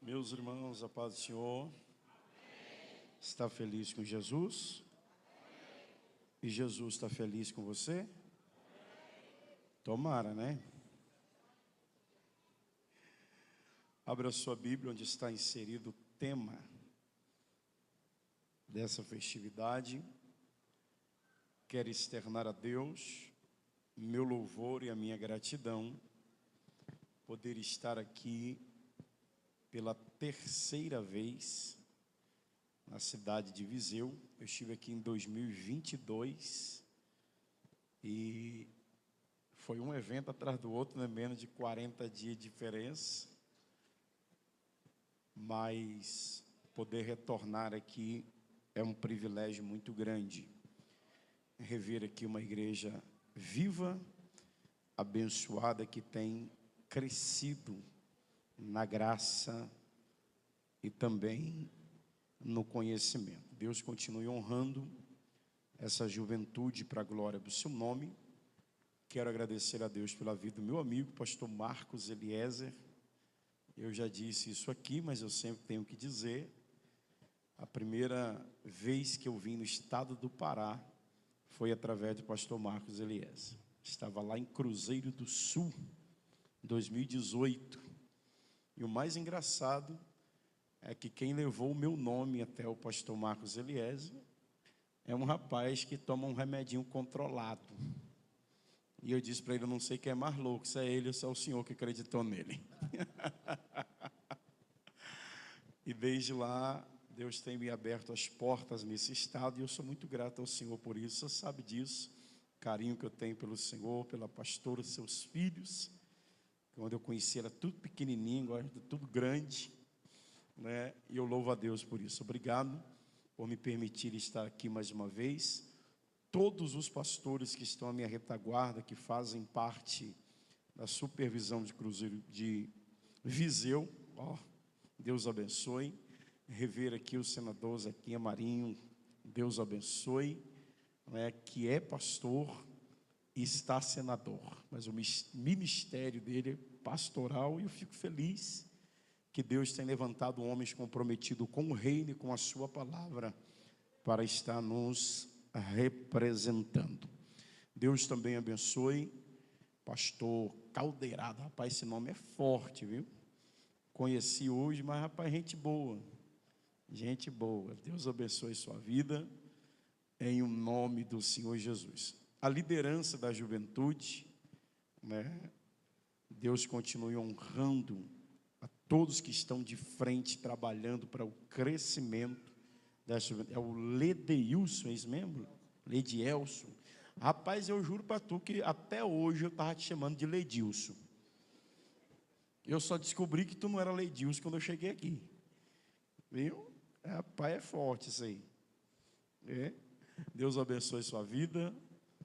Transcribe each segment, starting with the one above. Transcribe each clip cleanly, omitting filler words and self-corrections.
Meus irmãos, a paz do Senhor. Está feliz com Jesus? E Jesus está feliz com você? Tomara, né? Abra a sua Bíblia, onde está inserido o tema dessa festividade. Quero externar a Deus meu louvor e a minha gratidão, poder estar aqui pela terceira vez na cidade de Viseu. Eu estive aqui em 2022 e foi um evento atrás do outro, né? Menos de 40 dias de diferença, mas poder retornar aqui é um privilégio muito grande. Rever aqui uma igreja viva, abençoada, que tem crescido na graça e também no conhecimento. Deus continue honrando essa juventude para a glória do seu nome. Quero agradecer a Deus pela vida do meu amigo, pastor Marcos Eliezer. Eu já disse isso aqui, mas eu sempre tenho que dizer. A primeira vez que eu vim no estado do Pará foi através do pastor Marcos Eliezer. Estava lá em Cruzeiro do Sul, em 2018. E o mais engraçado é que quem levou o meu nome até o pastor Marcos Eliezer é um rapaz que toma um remedinho controlado. E eu disse para ele: eu não sei quem é mais louco, se é ele ou se é o senhor que acreditou nele. E desde lá, Deus tem me aberto as portas nesse estado, e eu sou muito grato ao Senhor por isso. Você sabe disso, o carinho que eu tenho pelo Senhor, pela pastora, seus filhos. Quando eu conheci, era tudo pequenininho, agora é tudo grande, né? E eu louvo a Deus por isso. Obrigado por me permitir estar aqui mais uma vez. Todos os pastores que estão à minha retaguarda, que fazem parte da supervisão de Cruzeiro de Viseu, Deus abençoe. Rever aqui o senador Zequinha Marinho, Deus abençoe, né? Que é pastor e está senador, mas o ministério dele é pastoral, e eu fico feliz que Deus tem levantado homens comprometidos com o reino e com a sua palavra para estar nos representando. Deus também abençoe pastor Caldeirado. Rapaz, esse nome é forte, viu? Conheci hoje, mas rapaz, gente boa. Deus abençoe sua vida em o nome do Senhor Jesus. A liderança da juventude, né? Deus continue honrando a todos que estão de frente, trabalhando para o crescimento da juventude. É o Ledeilson, é isso mesmo? Ledielson. Rapaz, eu juro para tu que até hoje eu estava te chamando de Ledilson. Eu só descobri que tu não era Ledilson quando eu cheguei aqui. Viu? Rapaz, é forte isso aí. Deus abençoe sua vida,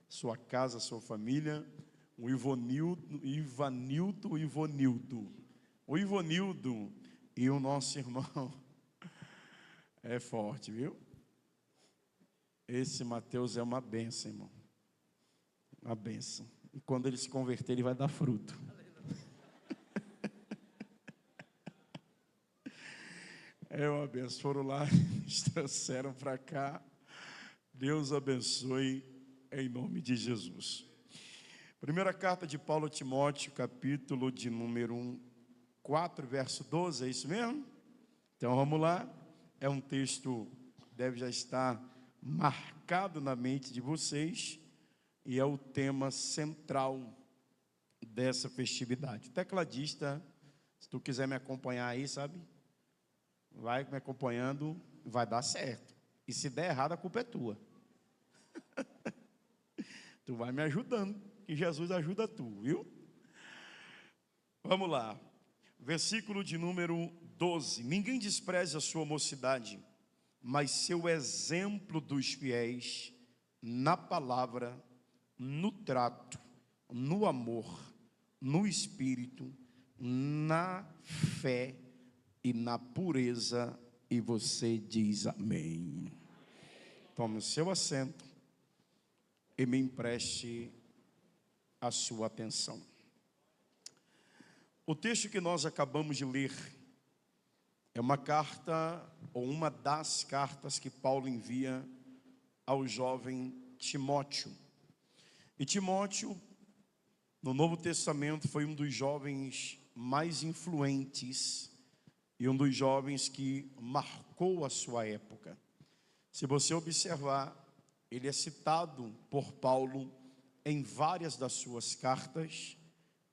sua casa, sua família. O Ivonildo e o nosso irmão é forte, viu? Esse Mateus é uma bênção, irmão. Uma bênção. E quando ele se converter, ele vai dar fruto. É uma benção. Foram lá, nos trouxeram para cá. Deus abençoe em nome de Jesus. Primeira carta de Paulo a Timóteo, capítulo de número 4, verso 12, é isso mesmo? Então vamos lá. É um texto que deve já estar marcado na mente de vocês, e é o tema central dessa festividade. O tecladista, se tu quiser me acompanhar aí, sabe? Vai me acompanhando, vai dar certo. E se der errado, a culpa é tua. Tu vai me ajudando, que Jesus ajuda tu, viu? Vamos lá. Versículo de número 12. Ninguém despreze a sua mocidade, mas seu exemplo dos fiéis na palavra, no trato, no amor, no espírito, na fé e na pureza. E você diz amém. Tome o seu assento e me empreste a sua atenção. O texto que nós acabamos de ler é uma carta, ou uma das cartas que Paulo envia ao jovem Timóteo. E Timóteo, no Novo Testamento, foi um dos jovens mais influentes e um dos jovens que marcou a sua época. Se você observar, ele é citado por Paulo em várias das suas cartas,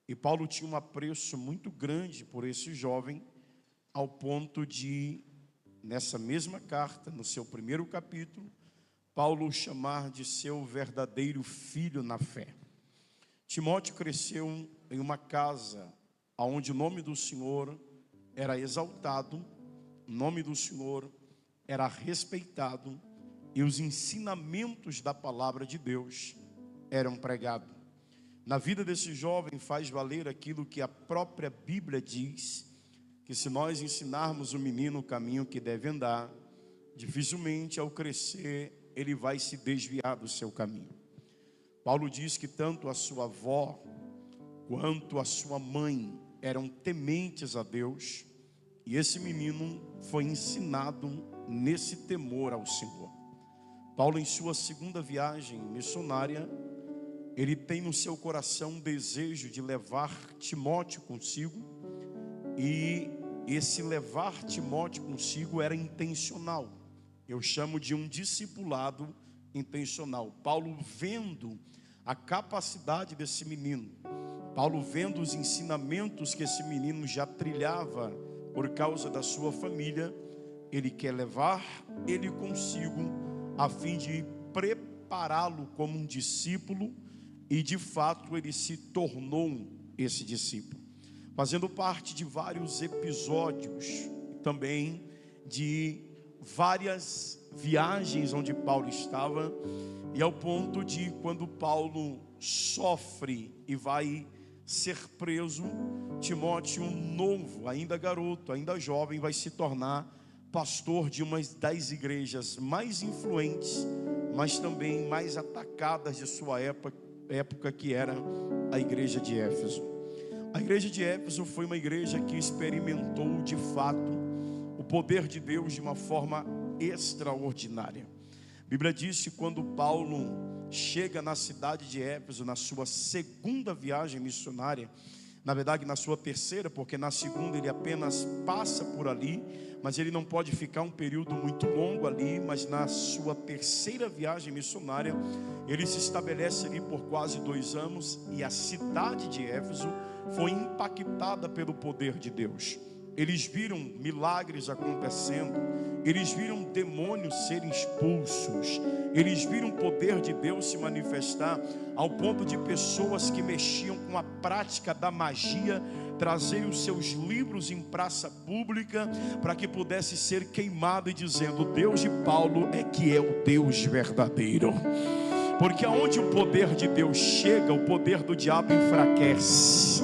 e Paulo tinha um apreço muito grande por esse jovem, ao ponto de, nessa mesma carta, no seu primeiro capítulo, Paulo o chamar de seu verdadeiro filho na fé. Timóteo cresceu em uma casa onde o nome do Senhor era exaltado, o nome do Senhor era respeitado e os ensinamentos da palavra de Deus eram pregados. Na vida desse jovem faz valer aquilo que a própria Bíblia diz, que se nós ensinarmos o menino o caminho que deve andar, dificilmente ao crescer ele vai se desviar do seu caminho. Paulo diz que tanto a sua avó quanto a sua mãe eram tementes a Deus, e esse menino foi ensinado nesse temor ao Senhor. Paulo, em sua segunda viagem missionária, ele tem no seu coração um desejo de levar Timóteo consigo, e esse levar Timóteo consigo era intencional. Eu chamo de um discipulado intencional. Paulo, vendo a capacidade desse menino, Paulo vendo os ensinamentos que esse menino já trilhava por causa da sua família, ele quer levar ele consigo a fim de prepará-lo como um discípulo, e de fato ele se tornou esse discípulo, fazendo parte de vários episódios, também de várias viagens onde Paulo estava, e ao ponto de quando Paulo sofre e vai ser preso, Timóteo, novo, ainda garoto, ainda jovem, vai se tornar pastor de uma das igrejas mais influentes, mas também mais atacadas de sua época, que era a igreja de Éfeso. A igreja de Éfeso foi uma igreja que experimentou de fato o poder de Deus de uma forma extraordinária. A Bíblia diz que quando Paulo chega na cidade de Éfeso, na sua segunda viagem missionária, na verdade na sua terceira, porque na segunda ele apenas passa por ali, mas ele não pode ficar um período muito longo ali, mas na sua terceira viagem missionária, ele se estabelece ali por quase 2 anos, e a cidade de Éfeso foi impactada pelo poder de Deus. Eles viram milagres acontecendo, eles viram demônios serem expulsos, eles viram o poder de Deus se manifestar, ao ponto de pessoas que mexiam com a prática da magia trazerem os seus livros em praça pública para que pudesse ser queimado, e dizendo: o Deus de Paulo é que é o Deus verdadeiro. Porque aonde o poder de Deus chega, o poder do diabo enfraquece.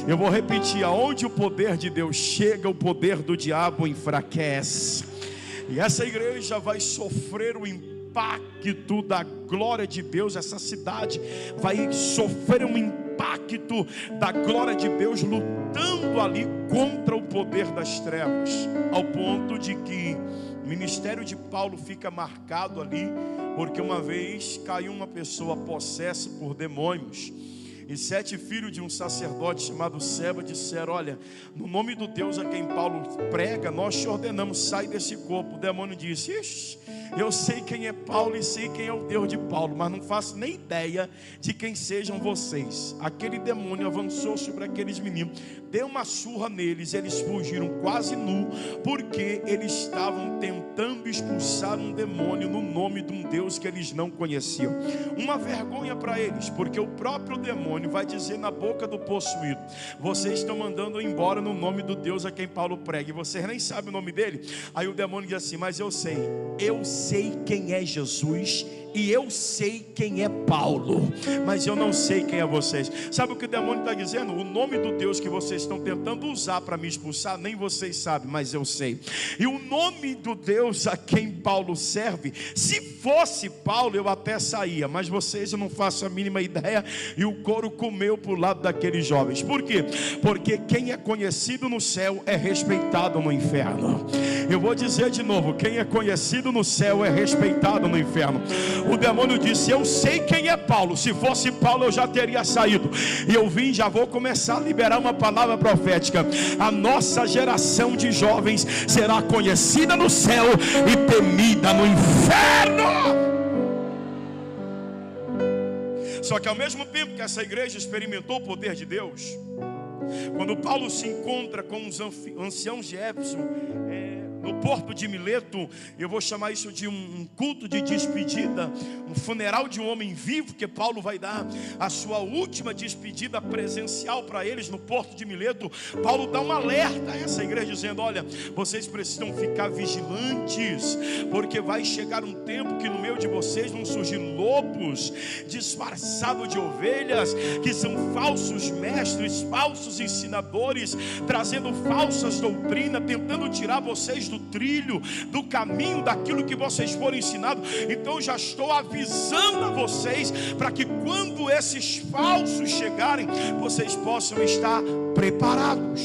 Eu vou repetir: aonde o poder de Deus chega, o poder do diabo enfraquece. E essa igreja vai sofrer o impacto da glória de Deus. Essa cidade vai sofrer um impacto da glória de Deus, lutando ali contra o poder das trevas, ao ponto de que o ministério de Paulo fica marcado ali, porque uma vez caiu uma pessoa possessa por demônios, e 7 filhos de um sacerdote chamado Seba disseram: olha, no nome do Deus a quem Paulo prega, nós te ordenamos, sai desse corpo. O demônio disse: ixi, eu sei quem é Paulo e sei quem é o Deus de Paulo, mas não faço nem ideia de quem sejam vocês. Aquele demônio avançou sobre aqueles meninos, deu uma surra neles, eles fugiram quase nu, porque eles estavam tentando expulsar um demônio no nome de um Deus que eles não conheciam. Uma vergonha para eles, porque o próprio demônio vai dizer na boca do possuído: vocês estão mandando embora no nome do Deus a quem Paulo prega, e vocês nem sabem o nome dele. Aí o demônio diz assim: mas eu sei quem é Jesus, e eu sei quem é Paulo, mas eu não sei quem é vocês. Sabe o que o demônio está dizendo? O nome do Deus que vocês estão tentando usar para me expulsar, nem vocês sabem, mas eu sei. E o nome do Deus a quem Paulo serve, se fosse Paulo eu até saía, mas vocês eu não faço a mínima ideia. E o couro comeu para o lado daqueles jovens. Por quê? Porque quem é conhecido no céu é respeitado no inferno. Eu vou dizer de novo: quem é conhecido no céu é respeitado no inferno. O demônio disse: eu sei quem é Paulo, se fosse Paulo eu já teria saído. E eu vim, já vou começar a liberar uma palavra profética. A nossa geração de jovens será conhecida no céu e temida no inferno. Só que ao mesmo tempo que essa igreja experimentou o poder de Deus, quando Paulo se encontra com os anciãos de Éfeso, no porto de Mileto, eu vou chamar isso de um culto de despedida, um funeral de um homem vivo, que Paulo vai dar a sua última despedida presencial para eles no porto de Mileto. Paulo dá um alerta a essa igreja dizendo: olha, vocês precisam ficar vigilantes, porque vai chegar um tempo que no meio de vocês vão surgir lobos disfarçados de ovelhas, que são falsos mestres, falsos ensinadores, trazendo falsas doutrinas, tentando tirar vocês do trilho, do caminho, daquilo que vocês foram ensinados. Então eu já estou avisando a vocês, para que quando esses falsos chegarem, vocês possam estar preparados.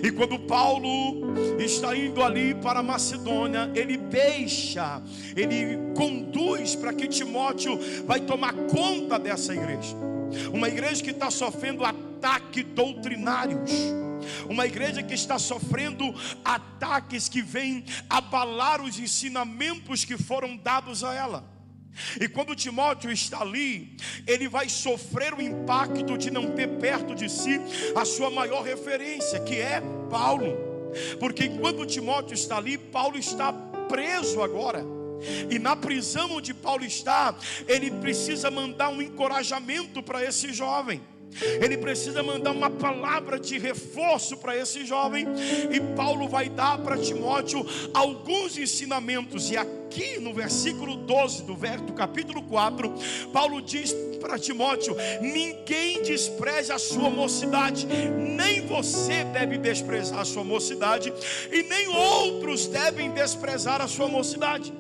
E quando Paulo está indo ali para Macedônia, ele conduz para que Timóteo vai tomar conta dessa igreja. Uma igreja que está sofrendo ataques doutrinários, uma igreja que está sofrendo ataques que vêm abalar os ensinamentos que foram dados a ela. E quando Timóteo está ali, ele vai sofrer o impacto de não ter perto de si a sua maior referência, que é Paulo. Porque enquanto Timóteo está ali, Paulo está preso agora. E na prisão onde Paulo está, ele precisa mandar um encorajamento para esse jovem. Ele precisa mandar uma palavra de reforço para esse jovem. E Paulo vai dar para Timóteo alguns ensinamentos. E aqui no versículo 12 do capítulo 4, Paulo diz para Timóteo: ninguém despreze a sua mocidade. Nem você deve desprezar a sua mocidade, e nem outros devem desprezar a sua mocidade.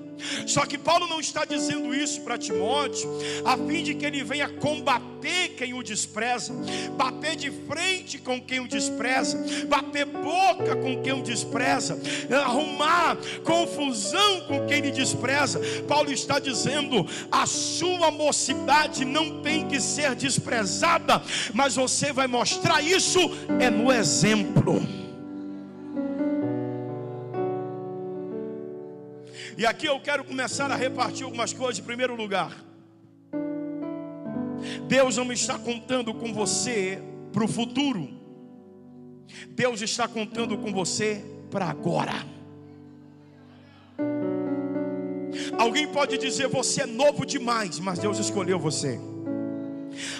Só que Paulo não está dizendo isso para Timóteo a fim de que ele venha combater quem o despreza, bater de frente com quem o despreza, bater boca com quem o despreza, arrumar confusão com quem lhe despreza. Paulo está dizendo: a sua mocidade não tem que ser desprezada, mas você vai mostrar isso no exemplo. E aqui eu quero começar a repartir algumas coisas. Em primeiro lugar, Deus não está contando com você para o futuro. Deus está contando com você para agora. Alguém pode dizer: você é novo demais, mas Deus escolheu você.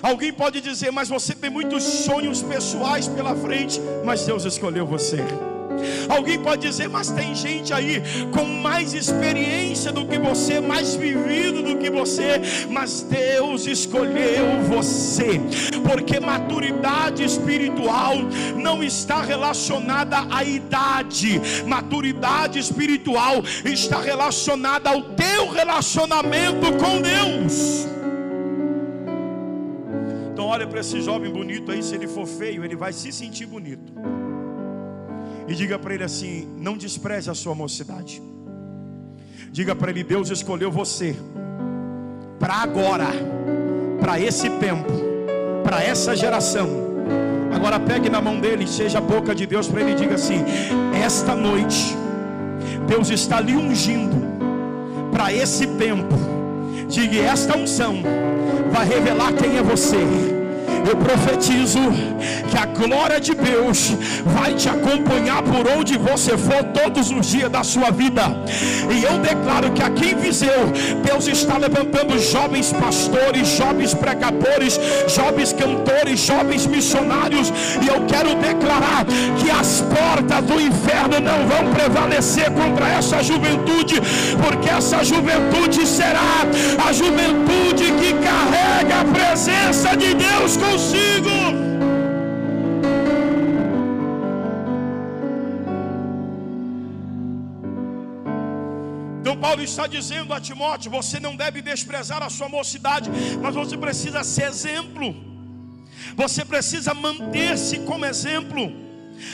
Alguém pode dizer: mas você tem muitos sonhos pessoais pela frente, mas Deus escolheu você. Alguém pode dizer: mas tem gente aí com mais experiência do que você, mais vivido do que você, mas Deus escolheu você. Porque maturidade espiritual não está relacionada à idade. Maturidade espiritual está relacionada ao teu relacionamento com Deus. Então olha para esse jovem bonito aí. Se ele for feio, ele vai se sentir bonito. E diga para ele assim: não despreze a sua mocidade. Diga para ele: Deus escolheu você para agora, para esse tempo, para essa geração. Agora pegue na mão dele, seja a boca de Deus para ele, diga assim: esta noite Deus está lhe ungindo para esse tempo. Diga: esta unção vai revelar quem é você. Eu profetizo que a glória de Deus vai te acompanhar por onde você for todos os dias da sua vida. E eu declaro que aqui em Viseu, Deus está levantando jovens pastores, jovens pregadores, jovens cantores, jovens missionários. E eu quero declarar que as portas do inferno não vão prevalecer contra essa juventude, porque essa juventude será a juventude que carrega a presença de Deus consigo. Então Paulo está dizendo a Timóteo: você não deve desprezar a sua mocidade, mas você precisa ser exemplo. Você precisa manter-se como exemplo.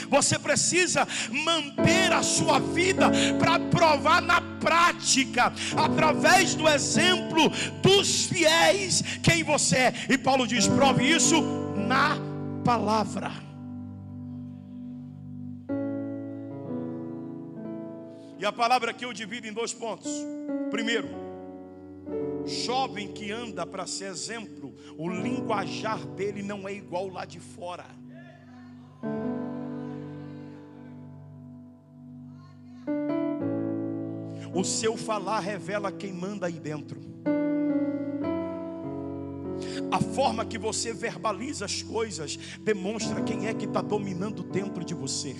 Você precisa manter a sua vida para provar na prática, através do exemplo dos fiéis, quem você é. E Paulo diz: prove isso na palavra. E a palavra aqui eu divido em 2 pontos. Primeiro, jovem que anda para ser exemplo, o linguajar dele não é igual lá de fora. O seu falar revela quem manda aí dentro. A forma que você verbaliza as coisas demonstra quem é que está dominando dentro de você.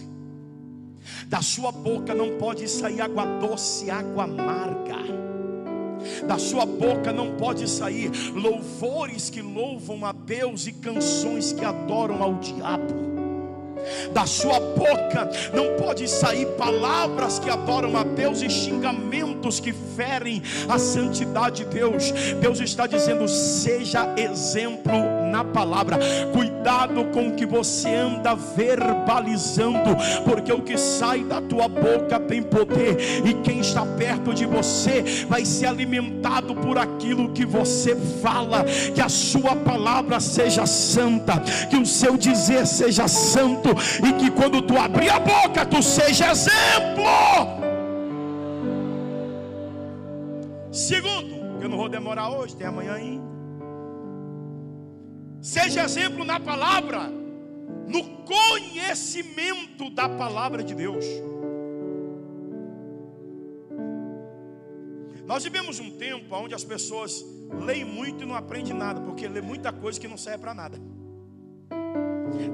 Da sua boca não pode sair água doce, água amarga. Da sua boca não pode sair louvores que louvam a Deus e canções que adoram ao diabo. Da sua boca não pode sair palavras que adoram a Deus e xingamentos que ferem a santidade de Deus. Deus está dizendo: seja exemplo na palavra. Cuidado com o que você anda verbalizando, porque o que sai da tua boca tem poder, e quem está perto de você vai ser alimentado por aquilo que você fala. Que a sua palavra seja santa, que o seu dizer seja santo, e que quando tu abrir a boca, tu seja exemplo. Segundo, eu não vou demorar hoje, tem amanhã ainda. Seja exemplo na palavra, no conhecimento da palavra de Deus. Nós vivemos um tempo onde as pessoas leem muito e não aprendem nada, porque lê muita coisa que não serve para nada.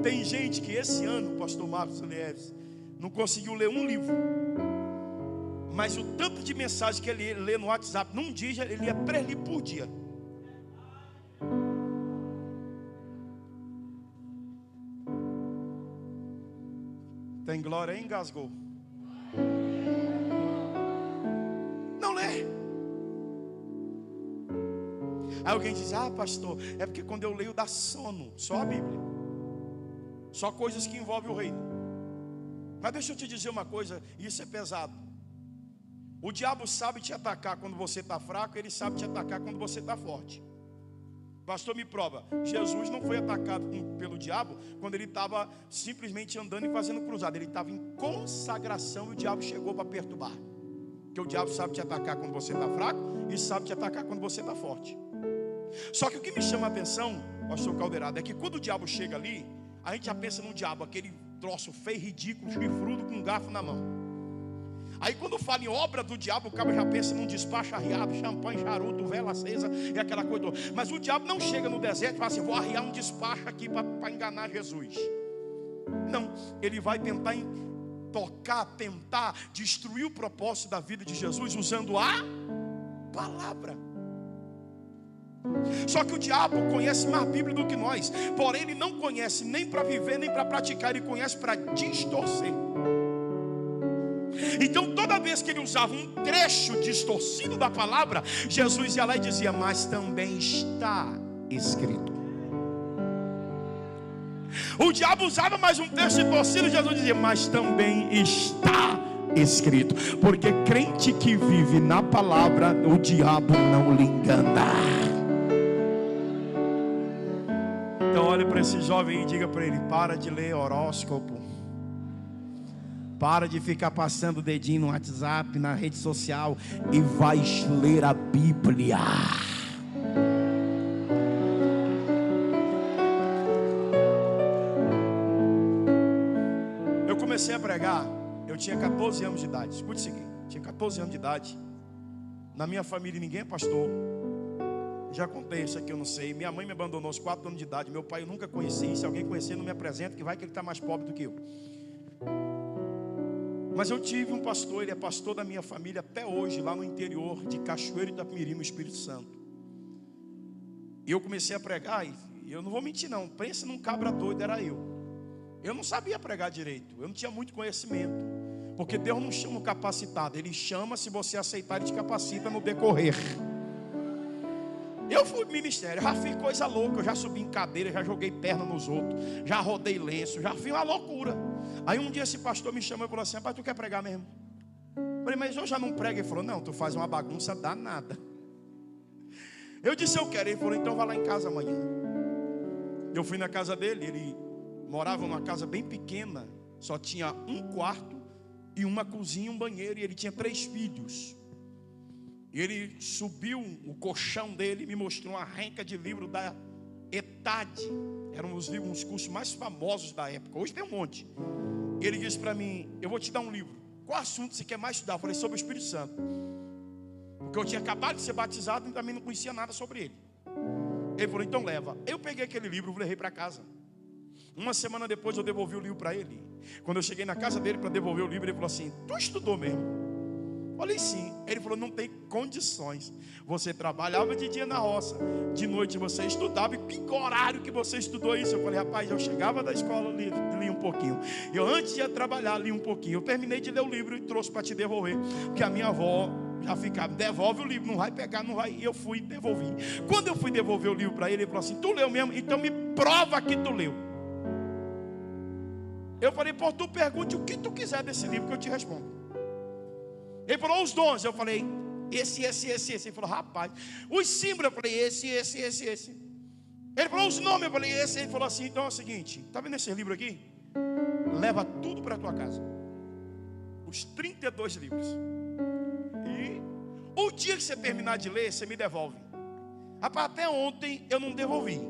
Tem gente que esse ano, o pastor Marcos Lieves, não conseguiu ler um livro, mas o tanto de mensagem que ele lê no WhatsApp, num dia ele lia 3 livros por dia. Tem glória, engasgou. Não lê. Aí alguém diz: ah, pastor, é porque quando eu leio dá sono. Só a Bíblia, só coisas que envolvem o reino. Mas deixa eu te dizer uma coisa, isso é pesado. O diabo sabe te atacar quando você está fraco, ele sabe te atacar quando você está forte. Pastor, me prova. Jesus não foi atacado pelo diabo quando ele estava simplesmente andando e fazendo cruzada. Ele estava em consagração e o diabo chegou para perturbar. Porque o diabo sabe te atacar quando você está fraco e sabe te atacar quando você está forte. Só que o que me chama a atenção, pastor Caldeirado, é que quando o diabo chega ali, a gente já pensa no diabo, aquele troço feio, ridículo, chifrudo, com um garfo na mão. Aí quando fala em obra do diabo, o cara já pensa num despacho arriado, champanhe, charuto, vela acesa e aquela coisa toda. Mas o diabo não chega no deserto e fala assim: vou arriar um despacho aqui para enganar Jesus. Não, ele vai tentar tentar destruir o propósito da vida de Jesus usando a palavra. Só que o diabo conhece mais a Bíblia do que nós. Porém ele não conhece nem para viver, nem para praticar. Ele conhece para distorcer. Então toda vez que ele usava um trecho distorcido da palavra, Jesus ia lá e dizia: mas também está escrito. O diabo usava mais um trecho distorcido, Jesus dizia: mas também está escrito. Porque crente que vive na palavra, o diabo não lhe engana. Então olha para esse jovem e diga para ele: para de ler horóscopo, para de ficar passando o dedinho no WhatsApp, na rede social, e vai ler a Bíblia. comecei a pregar, eu tinha 14 anos de idade. Escute o seguinte, tinha 14 anos de idade. Na minha família ninguém é pastor. Já contei isso aqui, eu não sei. Minha mãe me abandonou aos 4 anos de idade. Meu pai eu nunca conheci. Se alguém conhecer, não me apresenta, que vai que ele está mais pobre do que eu. Mas eu tive um pastor, ele é pastor da minha família até hoje, lá no interior de Cachoeiro e Itapemirim, no Espírito Santo. E eu comecei a pregar, e eu não vou mentir não, pensa num cabra doido, era eu. Eu não sabia pregar direito, eu não tinha muito conhecimento. Porque Deus não chama o capacitado, Ele chama, se você aceitar, Ele te capacita no decorrer. Eu fui pro ministério, já fiz coisa louca, eu já subi em cadeira, já joguei perna nos outros, já rodei lenço, já fiz uma loucura. Aí um dia esse pastor me chamou e falou assim: rapaz, tu quer pregar mesmo? Eu falei, mas eu já não prego. Ele falou, não, tu faz uma bagunça danada. Eu disse, eu quero. Ele falou, então vai lá em casa amanhã. Eu fui na casa dele, ele morava numa casa bem pequena, só tinha um quarto e uma cozinha e um banheiro, e ele tinha 3 filhos. E ele subiu o colchão dele e me mostrou uma renca de livro da ETAD. Eram os livros, uns cursos mais famosos da época. Hoje tem um monte. E ele disse para mim, eu vou te dar um livro. Qual assunto você quer mais estudar? Eu falei, sobre o Espírito Santo. Porque eu tinha acabado de ser batizado e também não conhecia nada sobre ele. Ele falou, então leva. Eu peguei aquele livro e levei para casa. Uma semana depois eu devolvi o livro para ele. Quando eu cheguei na casa dele para devolver o livro, ele falou assim, tu estudou mesmo? Falei sim. Ele falou, não tem condições. Você trabalhava de dia na roça, de noite você estudava. E que horário que você estudou isso? Eu falei, rapaz, eu chegava da escola, li um pouquinho. Eu antes de ir trabalhar, li um pouquinho. Eu terminei de ler o livro e trouxe para te devolver. Porque a minha avó já ficava, devolve o livro, não vai pegar, não vai. E eu fui e devolvi. Quando eu fui devolver o livro para ele, ele falou assim, tu leu mesmo? Então me prova que tu leu. Eu falei, pô, tu pergunte o que tu quiser desse livro que eu te respondo. Ele falou, os dons. Eu falei, esse. Ele falou, rapaz, os símbolos. Eu falei, esse. Ele falou, os nomes. Eu falei, esse. Ele falou assim, então é o seguinte, tá vendo esse livro aqui? Leva tudo para tua casa. Os 32 livros. E o dia que você terminar de ler, você me devolve. Rapaz, até ontem eu não devolvi.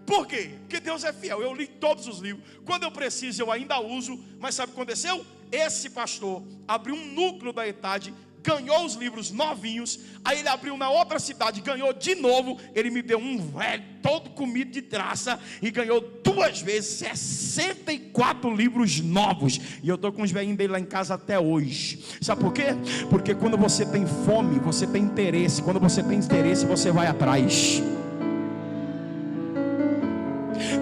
Por quê? Porque Deus é fiel. Eu li todos os livros. Quando eu preciso, eu ainda uso. Mas sabe o que aconteceu? Esse pastor abriu um núcleo da ETAD, ganhou os livros novinhos. Aí ele abriu na outra cidade, ganhou de novo. Ele me deu um velho, todo comido de traça, e ganhou 2 vezes 64 livros novos. E eu estou com os velhinhos dele lá em casa até hoje. Sabe por quê? Porque quando você tem fome, você tem interesse. Quando você tem interesse, você vai atrás.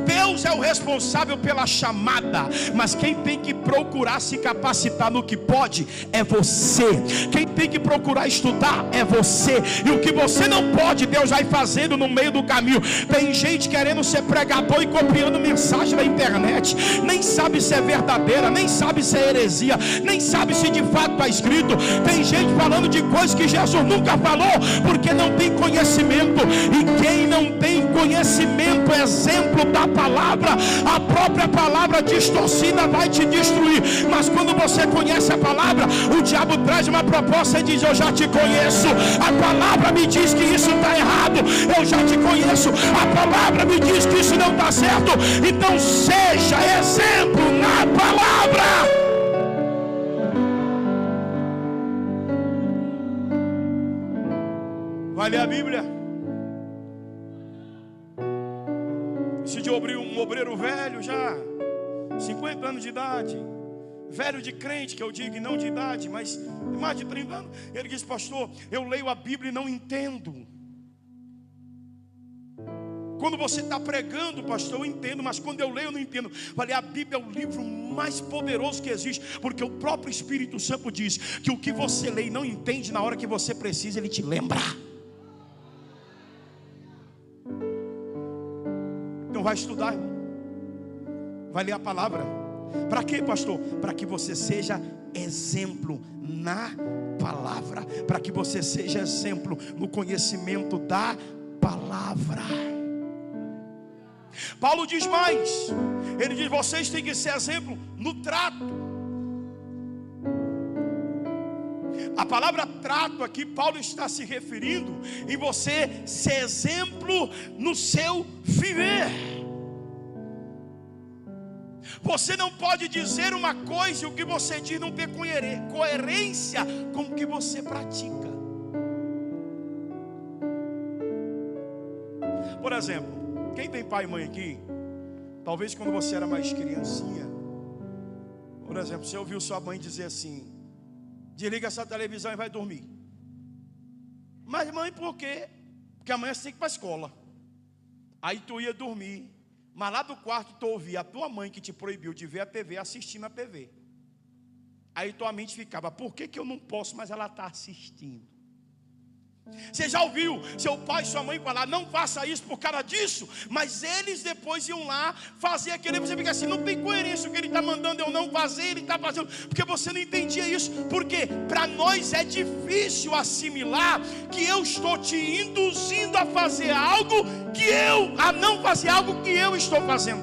Deus é o responsável pela chamada, mas quem tem que procurar se capacitar no que pode é você. Quem tem que procurar estudar é você. E o que você não pode, Deus vai fazendo no meio do caminho. Tem gente querendo ser pregador e copiando mensagem na internet, nem sabe se é verdadeira, nem sabe se é heresia, nem sabe se de fato está escrito. Tem gente falando de coisas que Jesus nunca falou, porque não tem conhecimento. E quem não tem conhecimento, exemplo da palavra, a própria palavra distorcida vai te destruir. Mas quando você conhece a palavra, o diabo traz uma proposta e diz, eu já te conheço, a palavra me diz que isso está errado, eu já te conheço, a palavra me diz que isso não está certo. Então seja exemplo na palavra. Vai ler a Bíblia. De um obreiro velho já, 50 anos de idade, velho de crente, que eu digo, e não de idade, mas mais de 30 anos. Ele diz, pastor, eu leio a Bíblia e não entendo. Quando você está pregando, pastor, eu entendo, mas quando eu leio eu não entendo. Falei, a Bíblia é o livro mais poderoso que existe, porque o próprio Espírito Santo diz que o que você lê e não entende, na hora que você precisa, ele te lembra. Então vai estudar, irmão. Vai ler a palavra. Para quê, pastor? Para que você seja exemplo na palavra, para que você seja exemplo no conhecimento da palavra. Paulo diz mais. Ele diz, vocês têm que ser exemplo no trato. A palavra trato aqui, Paulo está se referindo em você ser exemplo no seu viver. Você não pode dizer uma coisa e o que você diz não ter coerência com o que você pratica. Por exemplo, quem tem pai e mãe aqui, talvez quando você era mais criancinha, por exemplo, você ouviu sua mãe dizer assim: desliga essa televisão e vai dormir. Mas mãe, por quê? Porque amanhã você tem que ir para a escola. Aí tu ia dormir, mas lá do quarto tu ouvia a tua mãe que te proibiu de ver a TV, assistindo a TV. Aí tua mente ficava: por que eu não posso, mas ela está assistindo? Você já ouviu seu pai e sua mãe falar: não faça isso por causa disso? Mas eles depois iam lá fazer aquilo. Você fica assim: não tem coerência, o que ele está mandando eu não fazer, ele está fazendo. Porque você não entendia isso. Porque para nós é difícil assimilar que eu estou te induzindo a fazer algo a não fazer algo que eu estou fazendo.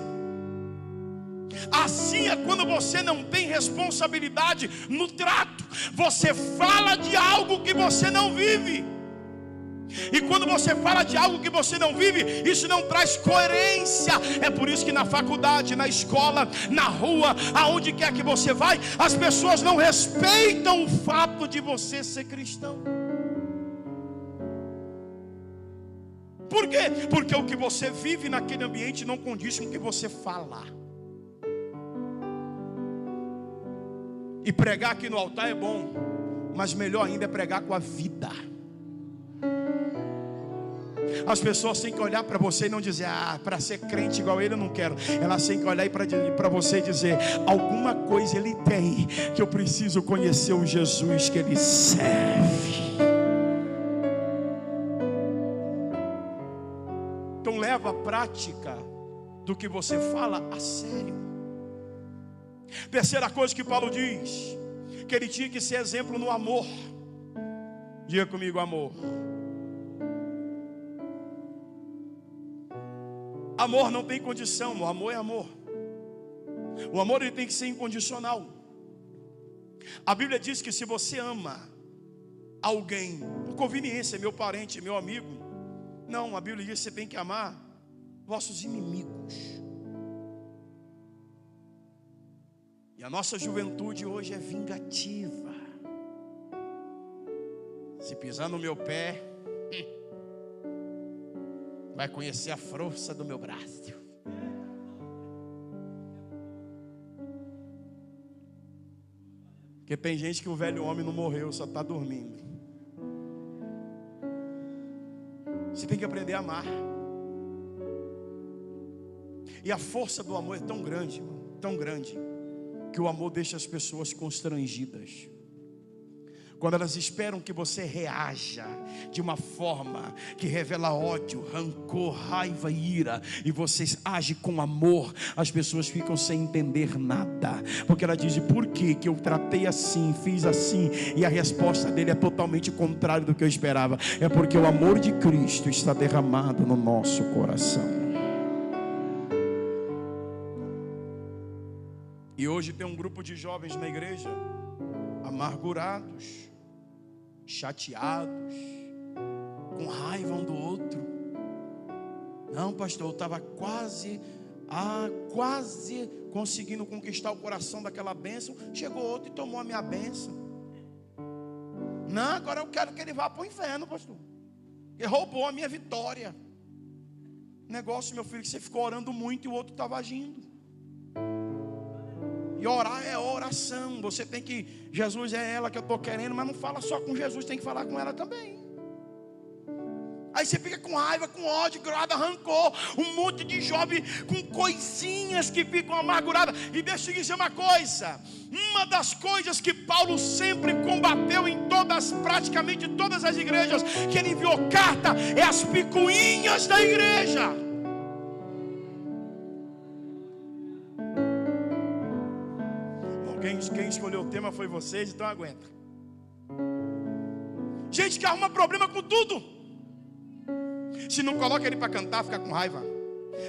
Assim é quando você não tem responsabilidade no trato. Você fala de algo que você não vive. E quando você fala de algo que você não vive, isso não traz coerência. É por isso que na faculdade, na escola, na rua, aonde quer que você vai, as pessoas não respeitam o fato de você ser cristão. Por quê? Porque o que você vive naquele ambiente não condiz com o que você fala. E pregar aqui no altar é bom, mas melhor ainda é pregar com a vida. As pessoas têm que olhar para você e não dizer: para ser crente igual ele eu não quero. Elas têm que olhar para você e dizer: alguma coisa ele tem que eu preciso conhecer o Jesus que ele serve. Então leva a prática do que você fala a sério. Terceira coisa que Paulo diz, que ele tinha que ser exemplo no amor. Diga comigo: amor. Amor não tem condição, o amor é amor. O amor ele tem que ser incondicional. A Bíblia diz que se você ama alguém por conveniência, meu parente, meu amigo, não, a Bíblia diz que você tem que amar vossos inimigos. E a nossa juventude hoje é vingativa. Se pisar no meu pé, vai conhecer a força do meu braço. Porque tem gente que o velho homem não morreu, só está dormindo. Você tem que aprender a amar. E a força do amor é tão grande, tão grande, que o amor deixa as pessoas constrangidas. Quando elas esperam que você reaja de uma forma que revela ódio, rancor, raiva e ira, e você age com amor, as pessoas ficam sem entender nada. Porque ela diz: por que eu tratei assim, fiz assim? E a resposta dele é totalmente contrária do que eu esperava. É porque o amor de Cristo está derramado no nosso coração. E hoje tem um grupo de jovens na igreja amargurados, chateados, com raiva um do outro. Não, pastor, eu estava quase conseguindo conquistar o coração daquela bênção. Chegou outro e tomou a minha bênção. Não, agora eu quero que ele vá para o inferno, pastor. Ele roubou a minha vitória. Negócio, meu filho, que você ficou orando muito e o outro estava agindo. E orar é oração. Você tem que, Jesus é ela que eu estou querendo, mas não fala só com Jesus, tem que falar com ela também. Aí você fica com raiva, com ódio, grada, rancor. Um monte de jovem com coisinhas que ficam amarguradas. E deixa eu dizer uma coisa: uma das coisas que Paulo sempre combateu em praticamente todas as igrejas que ele enviou carta, é as picuinhas da igreja. Quem escolheu o tema foi vocês, então aguenta. Gente que arruma problema com tudo. Se não coloca ele para cantar, fica com raiva.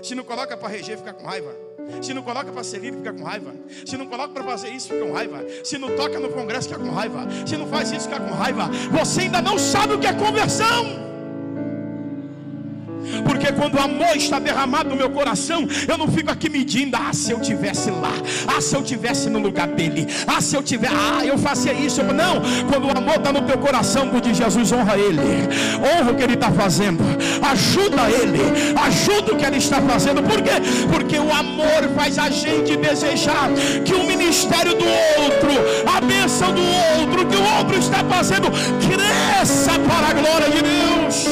Se não coloca para reger, fica com raiva. Se não coloca para ser líder, fica com raiva. Se não coloca para fazer isso, fica com raiva. Se não toca no congresso, fica com raiva. Se não faz isso, fica com raiva. Você ainda não sabe o que é conversão. Porque quando o amor está derramado no meu coração, eu não fico aqui medindo, se eu tivesse lá, se eu tivesse no lugar dele, se eu tiver, eu fazia isso. Não, quando o amor está no teu coração, tu diz: Jesus, honra ele, honra o que ele está fazendo, ajuda ele, ajuda o que ele está fazendo. Por quê? Porque o amor faz a gente desejar que o ministério do outro, a bênção do outro, que o outro está fazendo, cresça para a glória de Deus.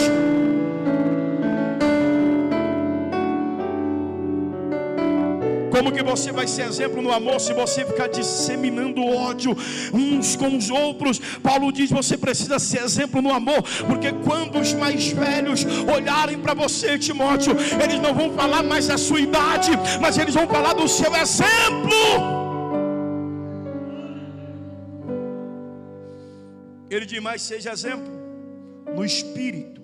Como que você vai ser exemplo no amor se você ficar disseminando ódio uns com os outros? Paulo diz: você precisa ser exemplo no amor, porque quando os mais velhos olharem para você, Timóteo, eles não vão falar mais da sua idade, mas eles vão falar do seu exemplo. Ele diz mais: seja exemplo no espírito.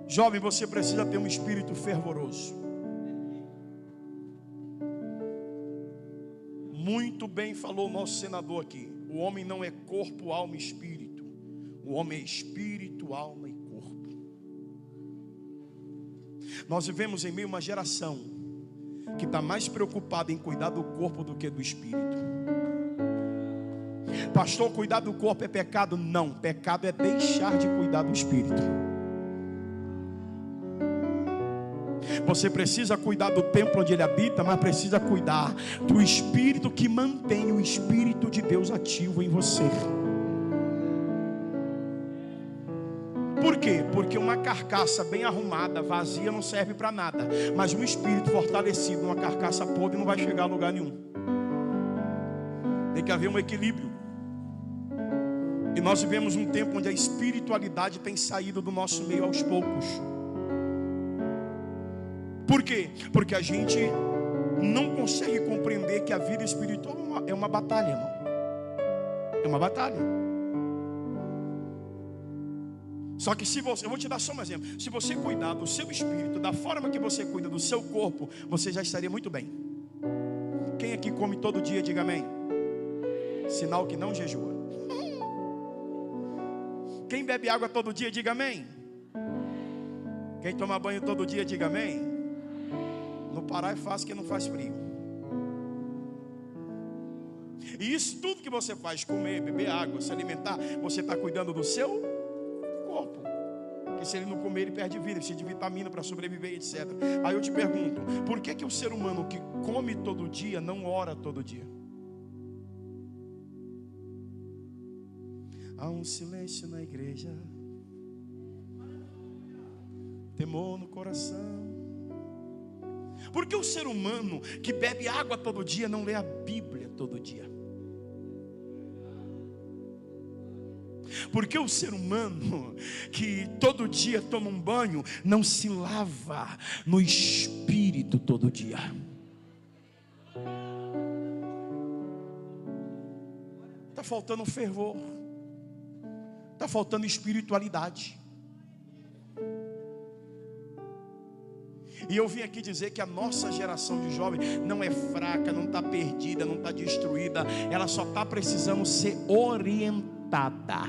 Jovem, você precisa ter um espírito fervoroso. Muito bem falou o nosso senador aqui: o homem não é corpo, alma e espírito. O homem é espírito, alma e corpo. Nós vivemos em meio a uma geração que está mais preocupada em cuidar do corpo do que do espírito. Pastor, cuidar do corpo é pecado? Não, pecado é deixar de cuidar do espírito. Você precisa cuidar do templo onde ele habita, mas precisa cuidar do espírito que mantém o espírito de Deus ativo em você. Por quê? Porque uma carcaça bem arrumada, vazia, não serve para nada. Mas um espírito fortalecido, uma carcaça podre, não vai chegar a lugar nenhum. Tem que haver um equilíbrio. E nós vivemos um tempo onde a espiritualidade tem saído do nosso meio aos poucos. Por quê? Porque a gente não consegue compreender que a vida espiritual é uma batalha, irmão. É uma batalha. Só que se você, eu vou te dar só um exemplo. Se você cuidar do seu espírito da forma que você cuida do seu corpo, você já estaria muito bem. Quem aqui come todo dia, diga amém. Sinal que não jejua. Quem bebe água todo dia, diga amém. Quem toma banho todo dia, diga amém. No Pará é fácil, que não faz frio. E isso tudo que você faz, comer, beber água, se alimentar, você está cuidando do seu corpo. Porque se ele não comer, ele perde vida, precisa de vitamina para sobreviver, etc. Aí eu te pergunto: por que o ser humano que come todo dia não ora todo dia? Há um silêncio na igreja, temor no coração. Porque o ser humano que bebe água todo dia não lê a Bíblia todo dia? Porque o ser humano que todo dia toma um banho não se lava no espírito todo dia? Está faltando fervor, está faltando espiritualidade. E eu vim aqui dizer que a nossa geração de jovens não é fraca, não está perdida, não está destruída. Ela só está precisando ser orientada.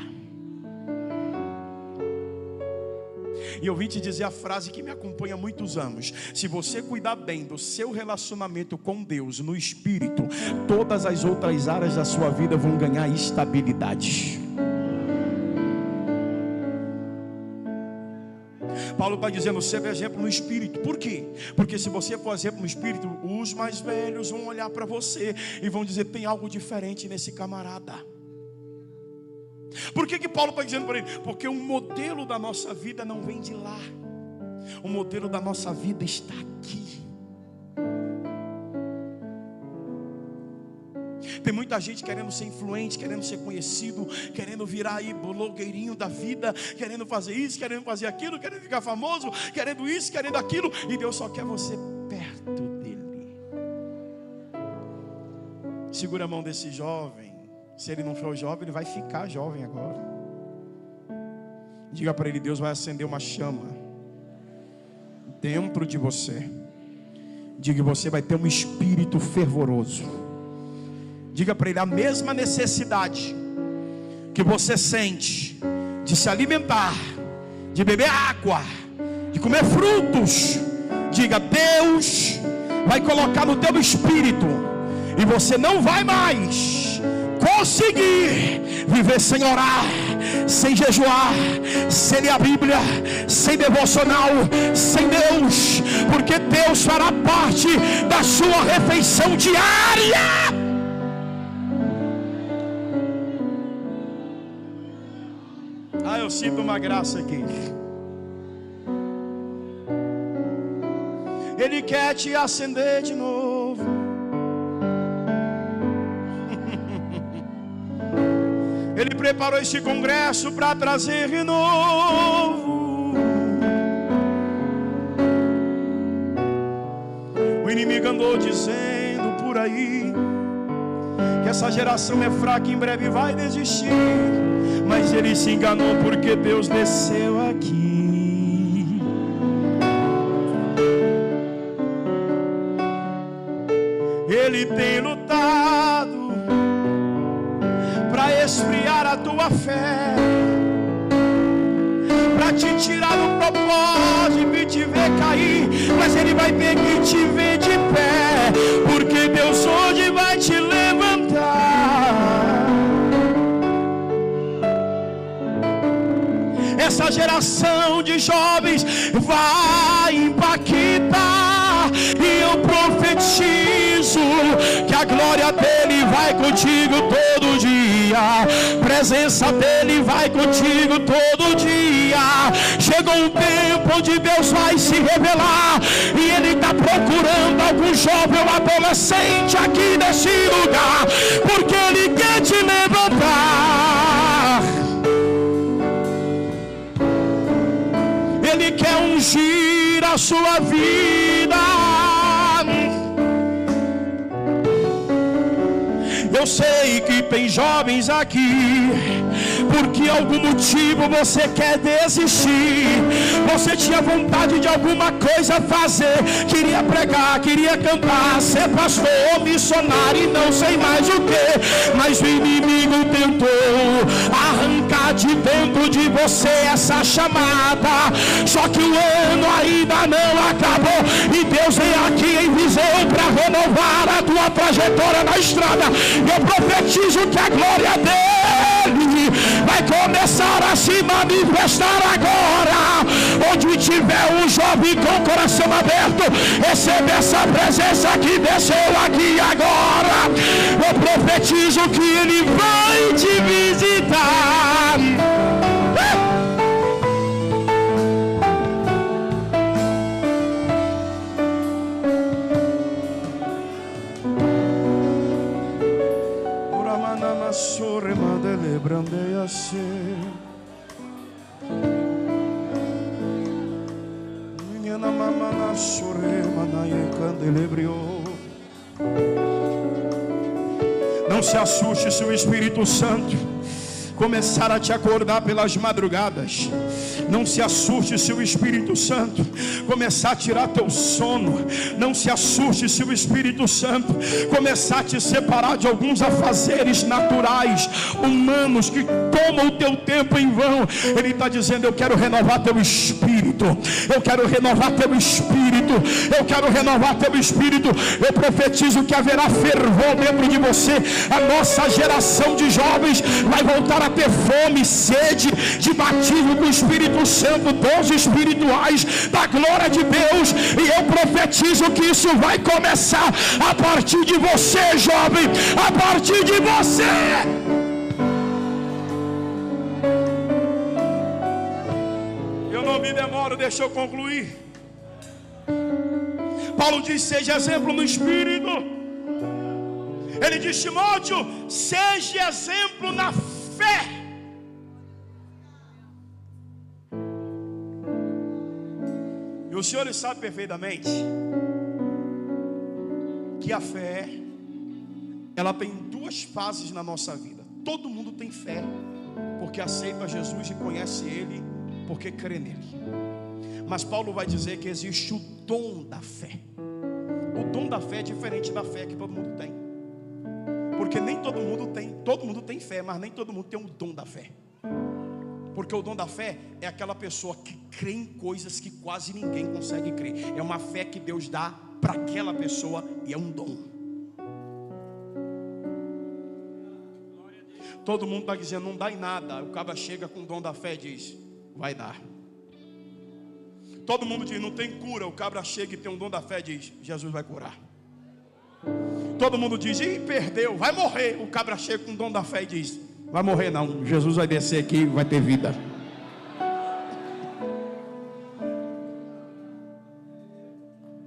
E eu vim te dizer a frase que me acompanha há muitos anos: se você cuidar bem do seu relacionamento com Deus no espírito, todas as outras áreas da sua vida vão ganhar estabilidade. Paulo está dizendo: seja exemplo no espírito. Por quê? Porque se você for exemplo no espírito, os mais velhos vão olhar para você e vão dizer: tem algo diferente nesse camarada. Por que Paulo está dizendo para ele? Porque o modelo da nossa vida não vem de lá. O modelo da nossa vida está aqui. Tem muita gente querendo ser influente, querendo ser conhecido, querendo virar aí blogueirinho da vida, querendo fazer isso, querendo fazer aquilo, querendo ficar famoso, querendo isso, querendo aquilo. E Deus só quer você perto dele. Segura a mão desse jovem. Se ele não for jovem, ele vai ficar jovem agora. Diga para ele: Deus vai acender uma chama dentro de você. Diga: você vai ter um espírito fervoroso. Diga para ele: a mesma necessidade que você sente de se alimentar, de beber água, de comer frutos. Diga: Deus vai colocar no teu espírito, e você não vai mais conseguir viver sem orar, sem jejuar, sem ler a Bíblia, sem devocional, sem Deus, porque Deus fará parte da sua refeição diária. Eu sinto uma graça aqui. Ele quer te acender de novo. Ele preparou esse congresso para trazer renovo. O inimigo andou dizendo por aí que essa geração é fraca e em breve vai desistir. Mas ele se enganou, porque Deus desceu aqui. Ele tem lutado para esfriar a tua fé, para te tirar do propósito e te ver cair. Mas ele vai ter que te ver de pé, porque Deus hoje vai te levantar. Essa geração de jovens vai impactar, e eu profetizo que a glória dele vai contigo todo dia, a presença dele vai contigo todo dia. Chegou um tempo onde Deus vai se revelar, e ele está procurando algum jovem ou adolescente aqui nesse lugar, porque ele quer te levantar. Ele quer ungir a sua vida. Eu sei que tem jovens aqui, porque algum motivo você quer desistir. Você tinha vontade de alguma coisa fazer, queria pregar, queria cantar, ser pastor, missionário e não sei mais o que. Mas o inimigo tentou arrancar de dentro de você essa chamada. Só que o ano ainda não acabou, e Deus vem aqui em Viseu para renovar a tua trajetória na estrada. Eu profetizo que a glória dele vai começar a se manifestar agora. Onde tiver um jovem com o coração aberto, recebe essa presença que desceu aqui agora. Eu profetizo que ele vai te visitar. Não se assuste se o Espírito Santo começar a te acordar pelas madrugadas. Não se assuste se o Espírito Santo começar a tirar teu sono. Não se assuste se o Espírito Santo começar a te separar de alguns afazeres naturais, humanos, que tomam o teu tempo em vão. Ele está dizendo: eu quero renovar teu espírito, eu quero renovar teu espírito, eu quero renovar teu espírito. Eu profetizo que haverá fervor dentro de você. A nossa geração de jovens vai voltar a ter fome e sede de batismo com o Espírito Santo, dons espirituais da glória de Deus. E eu profetizo que isso vai começar a partir de você, jovem, a partir de você. Eu não me demoro, deixa eu concluir. Paulo diz: seja exemplo no Espírito. Ele diz: Timóteo, seja exemplo na fé. E os senhores sabem perfeitamente que a fé, ela tem duas fases na nossa vida. Todo mundo tem fé porque aceita Jesus e conhece Ele, porque crê nele. Mas Paulo vai dizer que existe o dom da fé. O dom da fé é diferente da fé que todo mundo tem. Porque nem todo mundo tem fé, mas nem todo mundo tem o dom da fé. Porque o dom da fé é aquela pessoa que crê em coisas que quase ninguém consegue crer. É uma fé que Deus dá para aquela pessoa e é um dom. Todo mundo está dizendo não dá em nada. O cara chega com o dom da fé e diz: vai dar. Todo mundo diz não tem cura. O cabra chega e tem um dom da fé e diz: Jesus vai curar. Todo mundo diz: ih, perdeu, vai morrer. O cabra chega com o dom da fé e diz: vai morrer não, Jesus vai descer aqui e vai ter vida.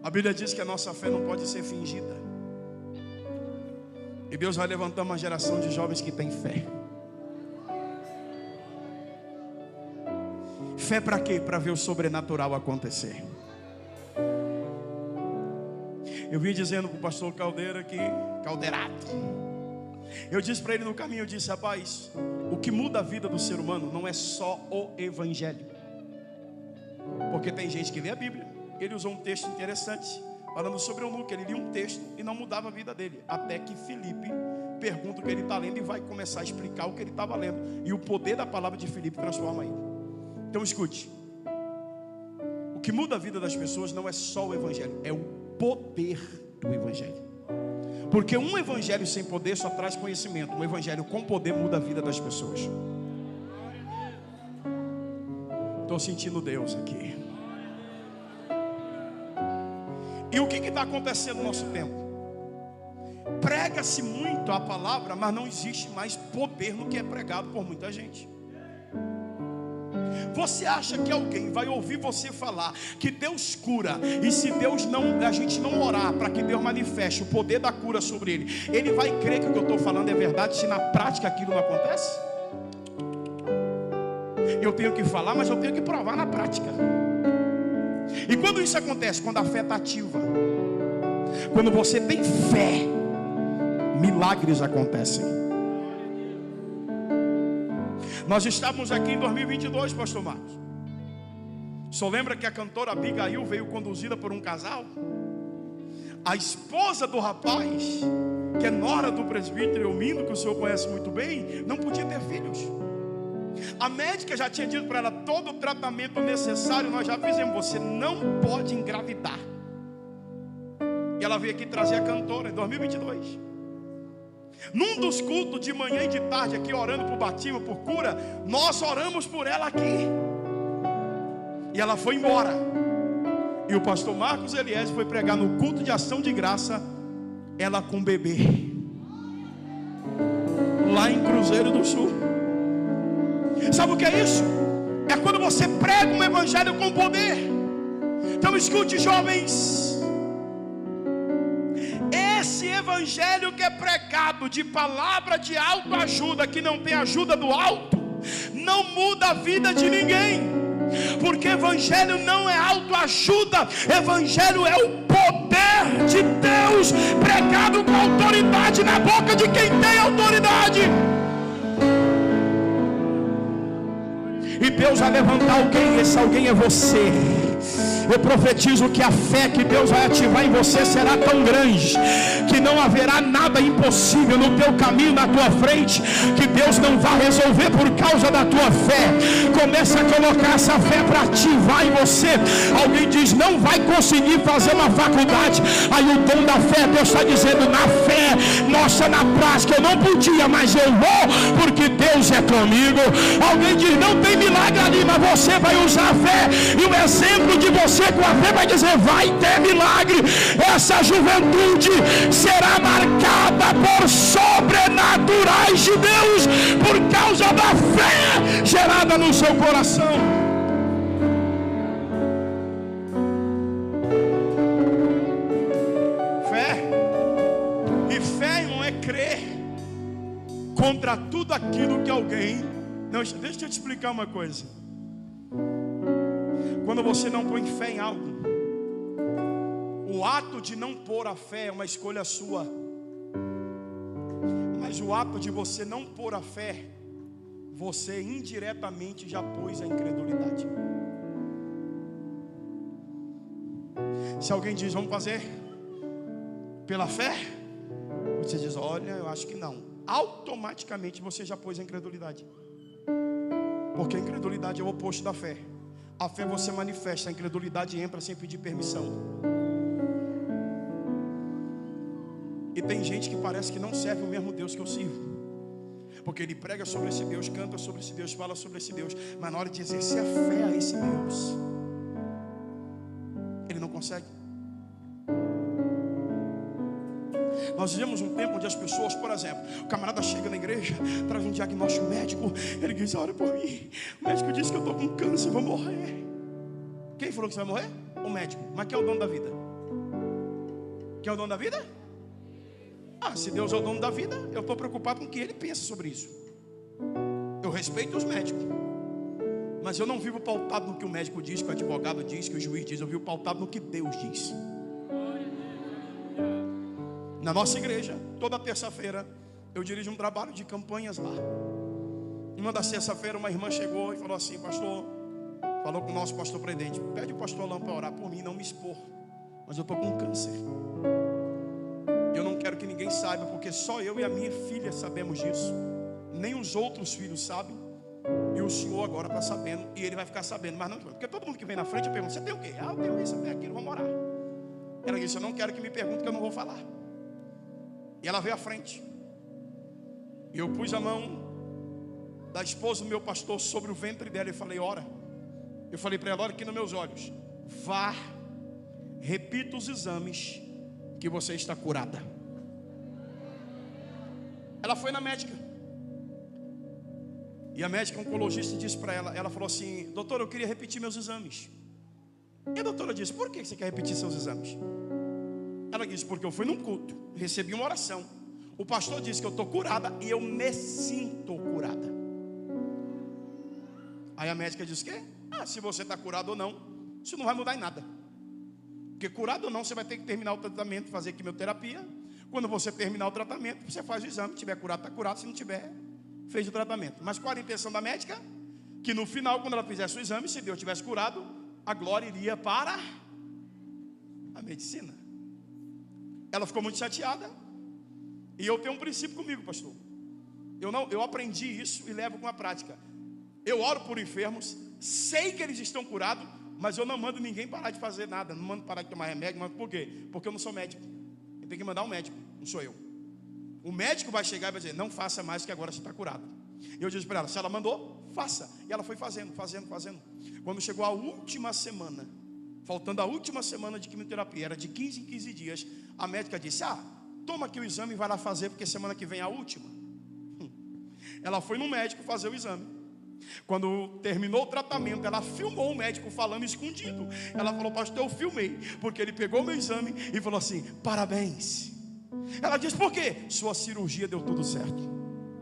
A Bíblia diz que a nossa fé não pode ser fingida. E Deus vai levantar uma geração de jovens que tem fé. Fé para quê? Para ver o sobrenatural acontecer. Eu vim dizendo para o pastor Caldeira que, Caldeirato, eu disse para ele no caminho, eu disse: rapaz, o que muda a vida do ser humano não é só o evangelho. Porque tem gente que lê a Bíblia. Ele usou um texto interessante falando sobre eunuco. Ele lia um texto e não mudava a vida dele, até que Filipe pergunta o que ele está lendo e vai começar a explicar o que ele estava lendo, e o poder da palavra de Filipe transforma ele. Então escute, o que muda a vida das pessoas não é só o evangelho, é o poder do evangelho. Porque um evangelho sem poder só traz conhecimento. Um evangelho com poder muda a vida das pessoas. Estou sentindo Deus aqui. E o que está acontecendo no nosso tempo? Prega-se muito a palavra, mas não existe mais poder no que é pregado por muita gente. Você acha que alguém vai ouvir você falar que Deus cura, e se a gente não orar para que Deus manifeste o poder da cura sobre ele vai crer que o que eu estou falando é verdade, se na prática aquilo não acontece? Eu tenho que falar, mas eu tenho que provar na prática. E quando isso acontece? Quando a fé está ativa. Quando você tem fé, milagres acontecem. Nós estávamos aqui em 2022, pastor Marcos. Só lembra que a cantora Abigail veio conduzida por um casal? A esposa do rapaz, que é nora do presbítero Eumino, que o senhor conhece muito bem, não podia ter filhos. A médica já tinha dito para ela: todo o tratamento necessário nós já fizemos, você não pode engravidar. E ela veio aqui trazer a cantora em 2022. Num dos cultos de manhã e de tarde aqui, orando por batismo, por cura, nós oramos por ela aqui. E ela foi embora. E o pastor Marcos Elias foi pregar no culto de ação de graça, ela com bebê, lá em Cruzeiro do Sul. Sabe o que é isso? É quando você prega um evangelho com poder. Então escute, jovens, esse evangelho que é pregado de palavra de autoajuda, que não tem ajuda do alto, não muda a vida de ninguém. Porque evangelho não é autoajuda, evangelho é o poder de Deus pregado com autoridade na boca de quem tem autoridade. E Deus vai levantar alguém, esse alguém é você. Eu profetizo que a fé que Deus vai ativar em você será tão grande, que não haverá nada impossível no teu caminho, na tua frente, que Deus não vai resolver por causa da tua fé. Começa a colocar essa fé para ativar em você. Alguém diz: não vai conseguir fazer uma faculdade. Aí o dom da fé, Deus está dizendo: na fé, mostra na prática. Eu não podia, mas eu vou, porque Deus é comigo. Alguém diz: não tem milagre ali, mas você vai usar a fé, e o exemplo de você com a fé vai dizer: vai ter milagre. Essa juventude será marcada por sobrenaturais de Deus, por causa da fé gerada no seu coração. Fé, e fé não é crer contra tudo aquilo que alguém... Não, deixa eu te explicar uma coisa. Quando você não põe fé em algo, o ato de não pôr a fé é uma escolha sua. Mas o ato de você não pôr a fé, você indiretamente já pôs a incredulidade. Se alguém diz: vamos fazer pela fé, você diz: olha, eu acho que não. Automaticamente você já pôs a incredulidade. Porque a incredulidade é o oposto da fé. A fé você manifesta, a incredulidade entra sem pedir permissão. E tem gente que parece que não serve o mesmo Deus que eu sirvo, porque ele prega sobre esse Deus, canta sobre esse Deus, fala sobre esse Deus, mas na hora de exercer a fé a esse Deus, ele não consegue. Nós vivemos um tempo onde as pessoas, por exemplo, o camarada chega na igreja, traz um diagnóstico médico, ele diz: ora por mim, o médico disse que eu estou com câncer, vou morrer. Quem falou que você vai morrer? O médico. Mas quem é o dono da vida? Quem é o dono da vida? Se Deus é o dono da vida, eu estou preocupado com o que ele pensa sobre isso. Eu respeito os médicos, mas eu não vivo pautado no que o médico diz, que o advogado diz, que o juiz diz. Eu vivo pautado no que Deus diz. Na nossa igreja, toda terça-feira, eu dirijo um trabalho de campanhas lá. Uma das terça-feira, uma irmã chegou e falou assim: pastor, falou com o nosso pastor presidente, pede o pastor Alain para orar por mim, não me expor, mas eu estou com câncer. Eu não quero que ninguém saiba, porque só eu e a minha filha sabemos disso. Nem os outros filhos sabem. E o senhor agora está sabendo, e ele vai ficar sabendo, mas não, porque todo mundo que vem na frente eu pergunto: você tem o quê? Eu tenho isso, eu tenho aquilo, vamos orar. Ela disse: eu não quero que me pergunte, que eu não vou falar. E ela veio à frente, e eu pus a mão da esposa do meu pastor sobre o ventre dela e falei: ora. Eu falei para ela: olha aqui nos meus olhos, vá, repita os exames, que você está curada. Ela foi na médica, e a médica oncologista disse para ela, ela falou assim: doutora, eu queria repetir meus exames. E a doutora disse: por que você quer repetir seus exames? Ela disse: porque eu fui num culto, recebi uma oração, o pastor disse que eu estou curada e eu me sinto curada. Aí a médica disse: que? Se você está curado ou não, isso não vai mudar em nada. Porque curado ou não, você vai ter que terminar o tratamento, fazer quimioterapia. Quando você terminar o tratamento, você faz o exame. Se tiver curado, está curado. Se não tiver, fez o tratamento. Mas qual era a intenção da médica? Que no final, quando ela fizesse o exame, se Deus tivesse curado, a glória iria para a medicina. Ela ficou muito chateada. E eu tenho um princípio comigo, pastor. Eu aprendi isso e levo com a prática. Eu oro por enfermos, sei que eles estão curados, mas eu não mando ninguém parar de fazer nada. Não mando parar de tomar remédio. Mas por quê? Porque eu não sou médico. Eu tenho que mandar um médico, não sou eu. O médico vai chegar e vai dizer: não faça mais, que agora você está curado. E eu disse para ela: se ela mandou, faça. E ela foi fazendo. Quando chegou a última semana, faltando a última semana de quimioterapia, era de 15 em 15 dias, a médica disse: toma aqui o exame e vai lá fazer, porque semana que vem é a última. Ela foi no médico fazer o exame. Quando terminou o tratamento, ela filmou o médico falando escondido. Ela falou: pastor, eu filmei, porque ele pegou meu exame e falou assim: parabéns. Ela disse: por quê? Sua cirurgia deu tudo certo.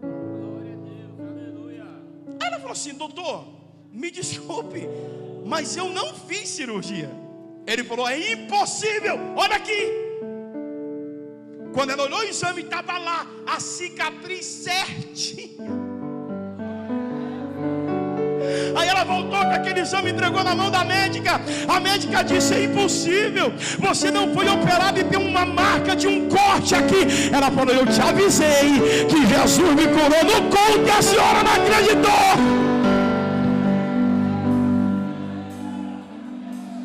Glória a Deus, aleluia. Aí ela falou assim: doutor, me desculpe, mas eu não fiz cirurgia. Ele falou: é impossível, olha aqui. Quando ela olhou o exame, estava lá a cicatriz certinha. Aí ela voltou com aquele exame, entregou na mão da médica. A médica disse: é impossível, você não foi operado e tem uma marca de um corte aqui. Ela falou: eu te avisei que Jesus me curou no culto e a senhora não acreditou.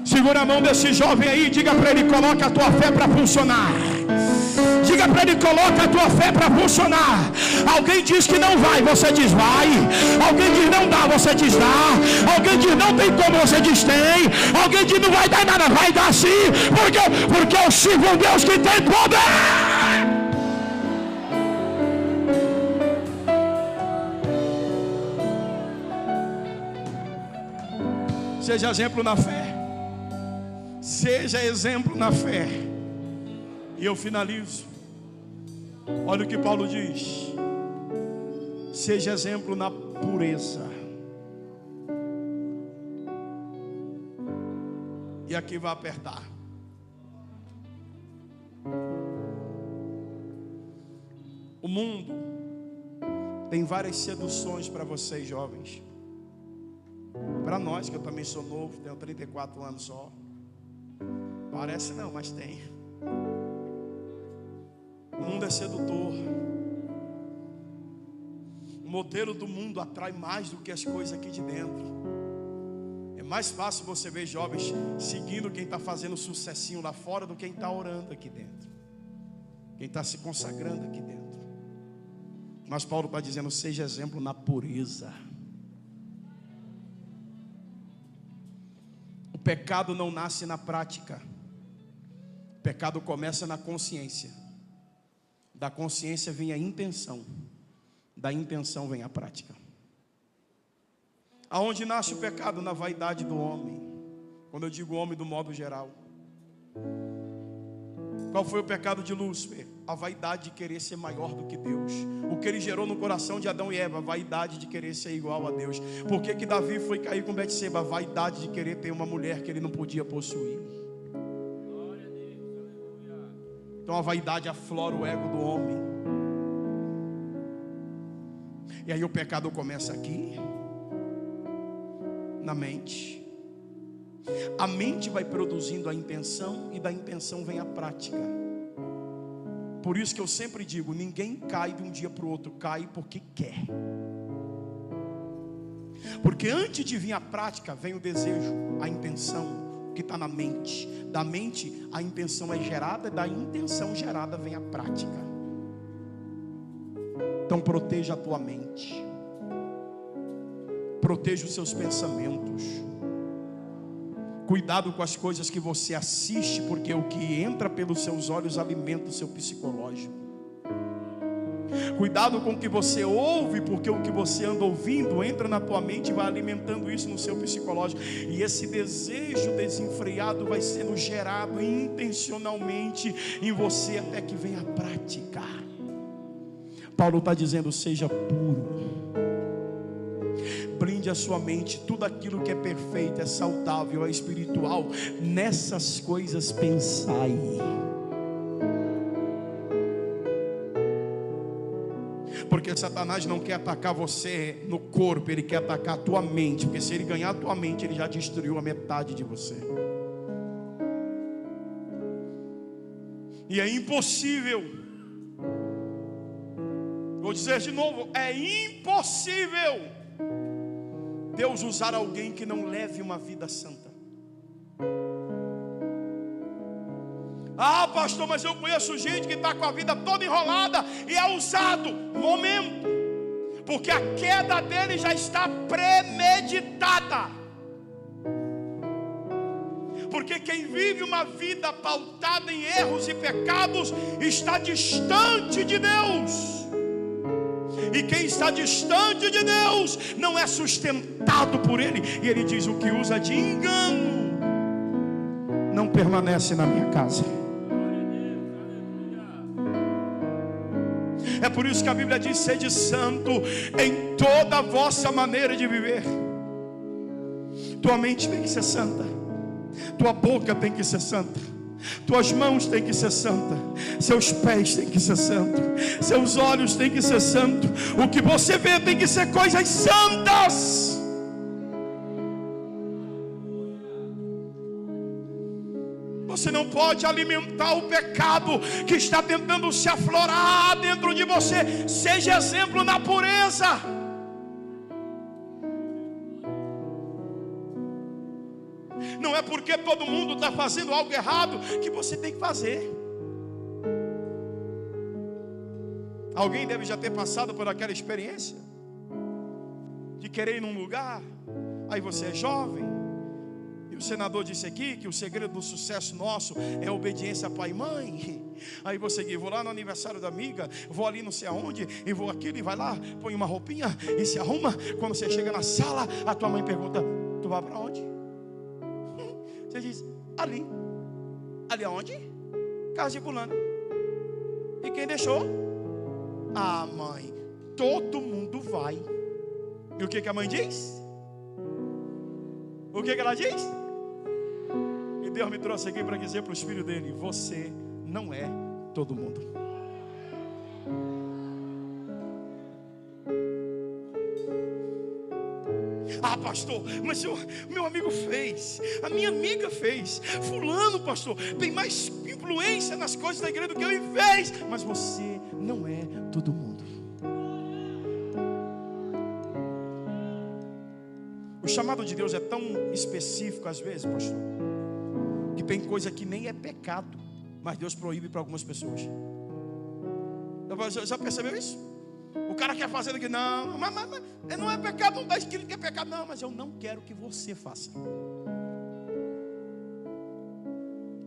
Segura a mão desse jovem aí e diga para ele: coloca a tua fé para funcionar. Diga para ele: coloca a tua fé para funcionar. Alguém diz que não vai, você diz vai. Alguém diz não dá, você diz dá. Alguém diz não tem como, você diz tem. Alguém diz não vai dar nada, vai dar sim. Porque eu sirvo um Deus que tem poder. Seja exemplo na fé. Seja exemplo na fé. E eu finalizo. Olha o que Paulo diz: seja exemplo na pureza. E aqui vai apertar. O mundo tem várias seduções para vocês, jovens. Para nós, que eu também sou novo, tenho 34 anos só. Parece não, mas tem. O mundo é sedutor. O modelo do mundo atrai mais do que as coisas aqui de dentro. É mais fácil você ver jovens seguindo quem está fazendo sucessinho lá fora do que quem está orando aqui dentro, quem está se consagrando aqui dentro. Mas Paulo está dizendo: seja exemplo na pureza. O pecado não nasce na prática. O pecado começa na consciência. Da consciência vem a intenção. Da intenção vem a prática. Aonde nasce o pecado? Na vaidade do homem. Quando eu digo homem, do modo geral. Qual foi o pecado de Lúcifer? A vaidade de querer ser maior do que Deus. O que ele gerou no coração de Adão e Eva? A vaidade de querer ser igual a Deus. Por que que Davi foi cair com Betseba? A vaidade de querer ter uma mulher que ele não podia possuir. Então a vaidade aflora o ego do homem. E aí o pecado começa aqui, na mente. A mente vai produzindo a intenção, e da intenção vem a prática. Por isso que eu sempre digo: ninguém cai de um dia para o outro, cai porque quer. Porque antes de vir a prática, vem o desejo, a intenção, que está na mente. Da mente a intenção é gerada, da intenção gerada vem a prática. Então proteja a tua mente, proteja os seus pensamentos. Cuidado com as coisas que você assiste, porque o que entra pelos seus olhos alimenta o seu psicológico. Cuidado com o que você ouve, porque o que você anda ouvindo entra na tua mente e vai alimentando isso no seu psicológico. E esse desejo desenfreado vai sendo gerado intencionalmente em você até que venha a prática. Paulo está dizendo: seja puro. Blinde a sua mente, tudo aquilo que é perfeito, é saudável, é espiritual, nessas coisas pensai. Porque Satanás não quer atacar você no corpo, ele quer atacar a tua mente. Porque se ele ganhar a tua mente, ele já destruiu a metade de você. E é impossível, vou dizer de novo, é impossível Deus usar alguém que não leve uma vida santa. Ah, pastor, mas eu conheço gente que está com a vida toda enrolada e é usado. Momento, porque a queda dele já está premeditada. Porque quem vive uma vida pautada em erros e pecados está distante de Deus. E quem está distante de Deus não é sustentado por Ele. E Ele diz: o que usa de engano não permanece na minha casa. É por isso que a Bíblia diz: sede santo em toda a vossa maneira de viver. Tua mente tem que ser santa, tua boca tem que ser santa, tuas mãos têm que ser santas, seus pés têm que ser santos, seus olhos têm que ser santos, o que você vê tem que ser coisas santas. Você não pode alimentar o pecado que está tentando se aflorar dentro de você. Seja exemplo na pureza. Não é porque todo mundo está fazendo algo errado que você tem que fazer. Alguém deve já ter passado por aquela experiência de querer ir num lugar, aí você é jovem, e o senador disse aqui que o segredo do sucesso nosso é a obediência a pai e mãe. Aí você diz: vou lá no aniversário da amiga, vou ali não sei aonde, e vou aquilo, e vai lá, põe uma roupinha e se arruma. Quando você chega na sala, a tua mãe pergunta: tu vai para onde? Você diz: ali. Ali aonde? Casa de fulano. E quem deixou? Ah, mãe, todo mundo vai. E o que a mãe diz? O que ela diz? E Deus me trouxe aqui para dizer para os filhos dele: você não é todo mundo. Ah, pastor, mas meu amigo fez, a minha amiga fez, fulano, pastor, tem mais influência nas coisas da igreja do que eu e fez. Mas você não é todo mundo. O chamado de Deus é tão específico às vezes, pastor, que tem coisa que nem é pecado, mas Deus proíbe para algumas pessoas. Já percebeu isso? O cara quer fazer aqui, não, mas não é pecado, não está escrito que é pecado, não, mas eu não quero que você faça.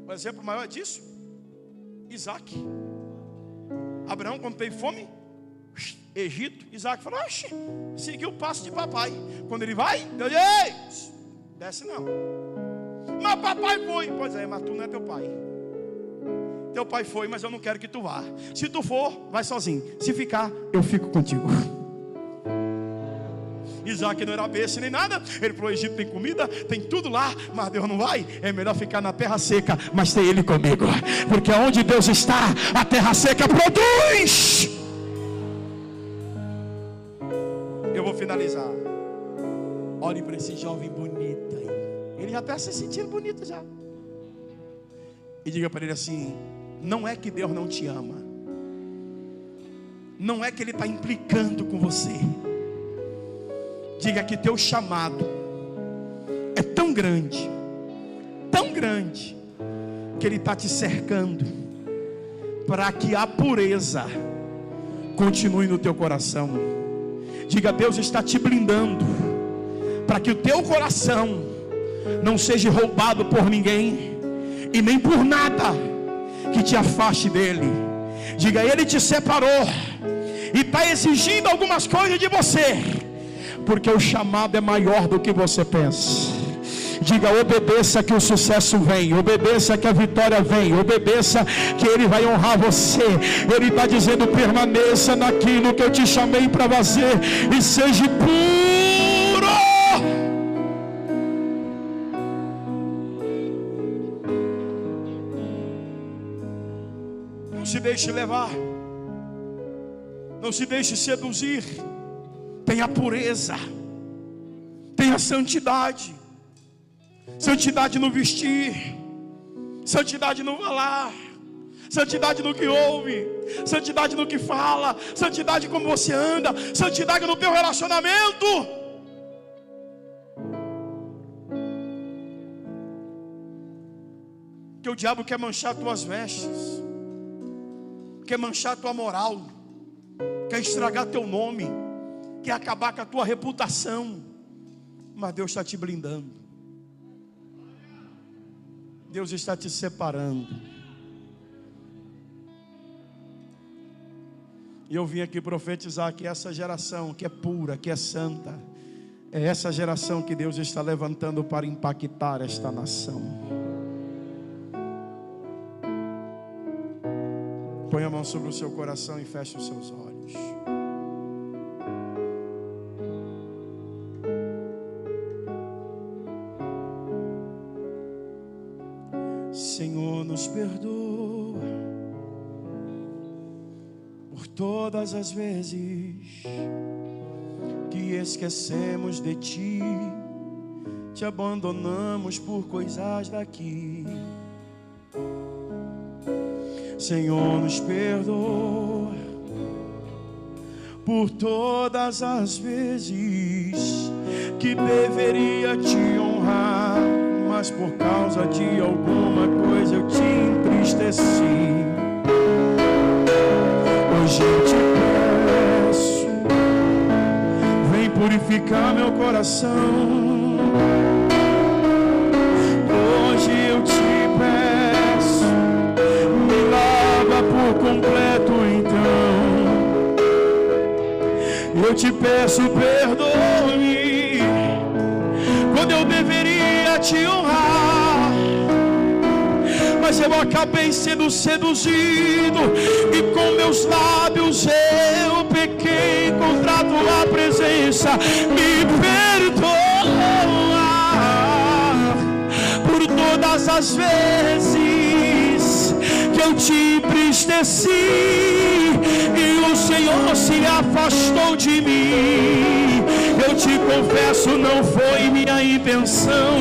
O exemplo maior disso, Isaac. Abraão, quando teve fome, Egito, Isaac falou, oxe, seguiu o passo de papai. Quando ele vai, Deus diz, ei, desce não. Mas papai foi. Pois é, mas tu não é teu pai. Teu pai foi, mas eu não quero que tu vá. Se tu for, vai sozinho. Se ficar, eu fico contigo. Isaac não era besta nem nada. Ele falou, Egito tem comida, tem tudo lá, mas Deus não vai. É melhor ficar na terra seca, mas ter Ele comigo. Porque onde Deus está, a terra seca produz. Eu vou finalizar. Olhe para esse jovem bonito aí. Ele já está se sentindo bonito já. E diga para ele assim, não é que Deus não te ama, não é que Ele está implicando com você. Diga que teu chamado é tão grande, que Ele está te cercando, para que a pureza continue no teu coração. Diga, Deus está te blindando, para que o teu coração não seja roubado por ninguém, e nem por nada que te afaste dEle. Diga, Ele te separou, e está exigindo algumas coisas de você, porque o chamado é maior do que você pensa. Diga, obedeça que o sucesso vem, obedeça que a vitória vem, obedeça que Ele vai honrar você. Ele está dizendo, permaneça naquilo que eu te chamei para fazer, e seja puro. Não se deixe levar, não se deixe seduzir. Tenha pureza, tenha santidade. Santidade no vestir, santidade no falar, santidade no que ouve, santidade no que fala, santidade como você anda, santidade no teu relacionamento. Que o diabo quer manchar tuas vestes, quer manchar tua moral, quer estragar teu nome, quer acabar com a tua reputação, mas Deus está te blindando. Deus está te separando. E eu vim aqui profetizar que essa geração que é pura, que é santa, é essa geração que Deus está levantando para impactar esta nação. Põe a mão sobre o seu coração e feche os seus olhos. Senhor, nos perdoa por todas as vezes que esquecemos de Ti, te abandonamos por coisas daqui. Senhor, nos perdoa por todas as vezes que deveria Te honrar, mas por causa de alguma coisa eu te entristeci. Hoje eu te peço, vem purificar meu coração. Hoje eu te peço, me lava por completo então. Eu te peço, perdoe-me quando eu deveria Te honrar, mas eu acabei sendo seduzido, e com meus lábios eu pequei contra a Tua presença. Me perdoa por todas as vezes que eu te entristeci e o Senhor se afastou de mim. Eu te confesso, não foi minha intenção.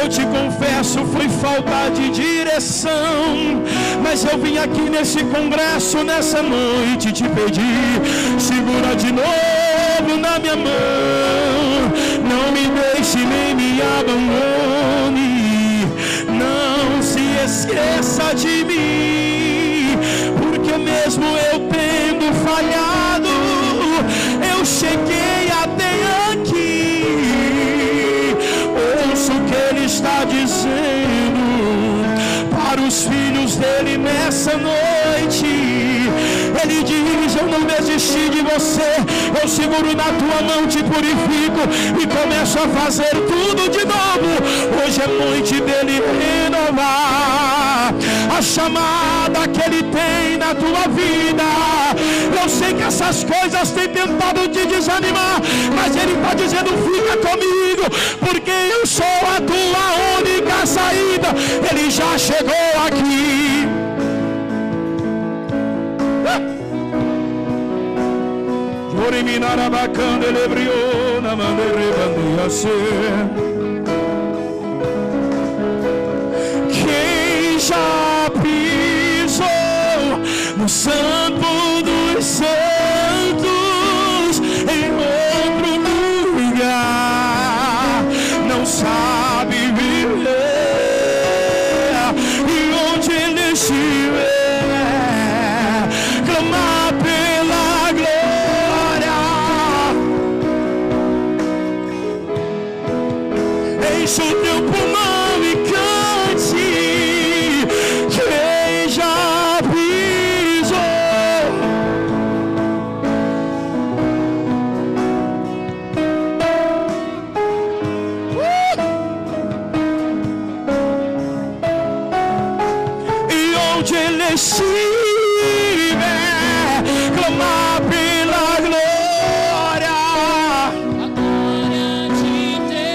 Eu te confesso, foi falta de direção. Mas eu vim aqui nesse congresso, nessa noite, te pedir, segura de novo na minha mão. Não me me abandone, não se esqueça de mim, porque mesmo eu tendo falhado, eu cheguei até aqui. Ouça o que ele está dizendo para os filhos dele nessa noite. Ele diz: eu não desisti de você, eu seguro na tua mão, te purifico e começo a fazer tudo de novo. Hoje é noite dele renovar a chamada que ele tem na tua vida. Eu sei que essas coisas têm tentado te desanimar, mas ele está dizendo: fica comigo, porque eu sou a tua única saída. Ele já chegou aqui. Quem já pisou no Santo dos Santos em outro lugar não sabe viver, e onde ele estiver, clamar pela glória. Enche o teu pulmão e cante. Quem já pisou e onde ele estiver, clamar pela glória. A glória de Deus.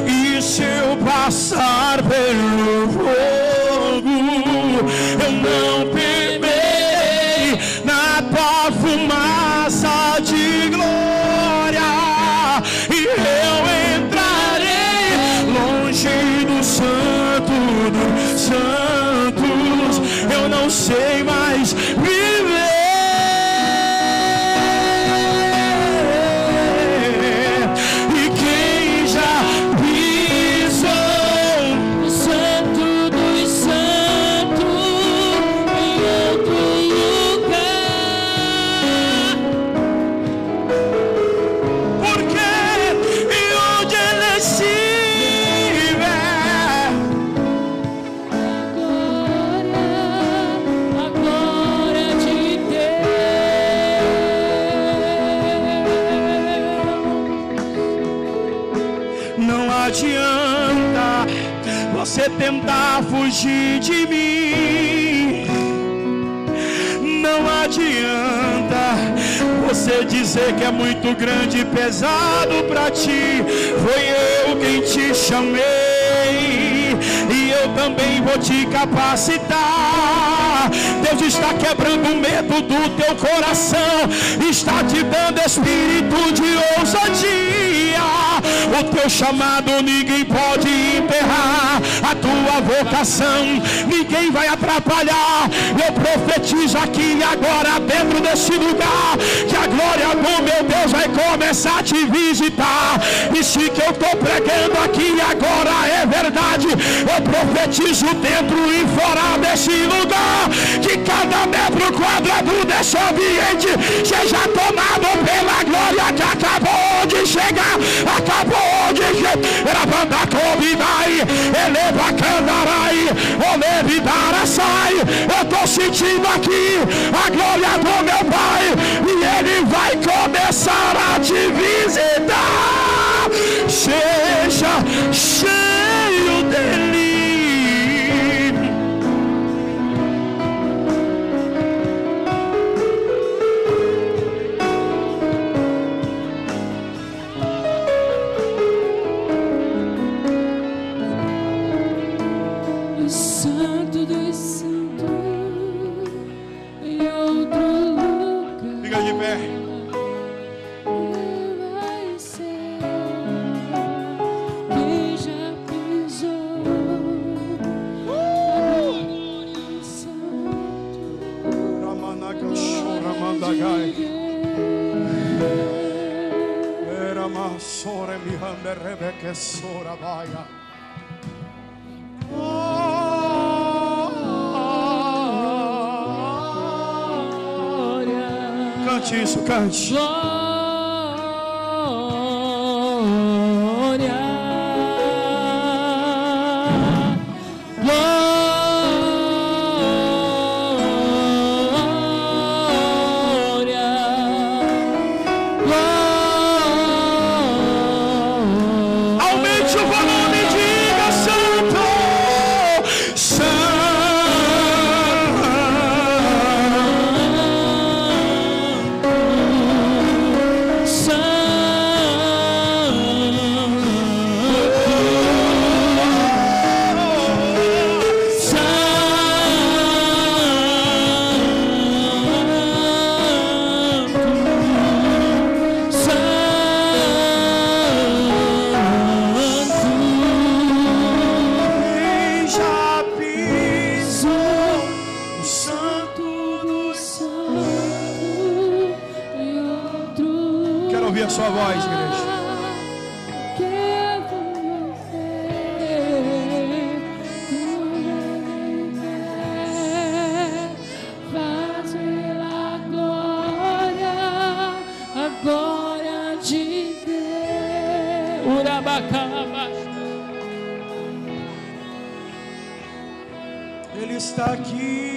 E se eu passar pelo fogo, eu não temerei, na tua fumaça de glória, e eu entrarei longe do Santo dos Santos. Eu não sei mais viver. E quem já pisou no Santo dos Santos em outro lugar, porque e onde ele estiver, a glória de Deus. Não adianta você tentar fugir de mim, não adianta você dizer que é muito grande e pesado pra ti. Foi eu quem te chamei, e eu também vou te capacitar. Deus está quebrando o medo do teu coração, está te dando espírito de ousadia. O teu chamado ninguém pode emperrar, a tua vocação ninguém vai atrapalhar. Eu profetizo aqui e agora dentro desse lugar que a glória do meu Deus vai começar a te visitar. E se que eu estou pregando aqui agora é verdade, eu profetizo dentro e fora desse lugar que cada metro quadrado desse ambiente seja tomado pela glória que acabou de chegar, acabou de chegar. Era banda combinai, eleva candarai, olevidara sai. Eu estou sentindo aqui a glória do meu Pai, e ele vai começar a te visitar. Seja cheio dele. Santo dos Santos em outro lugar. Fica de pé. Vai ser quem já pisou na glória do Santo. Sorabaia. Cante isso, cante. Ouvir a sua voz, igreja. A glória de Deus. Urabacaba. Ele está aqui.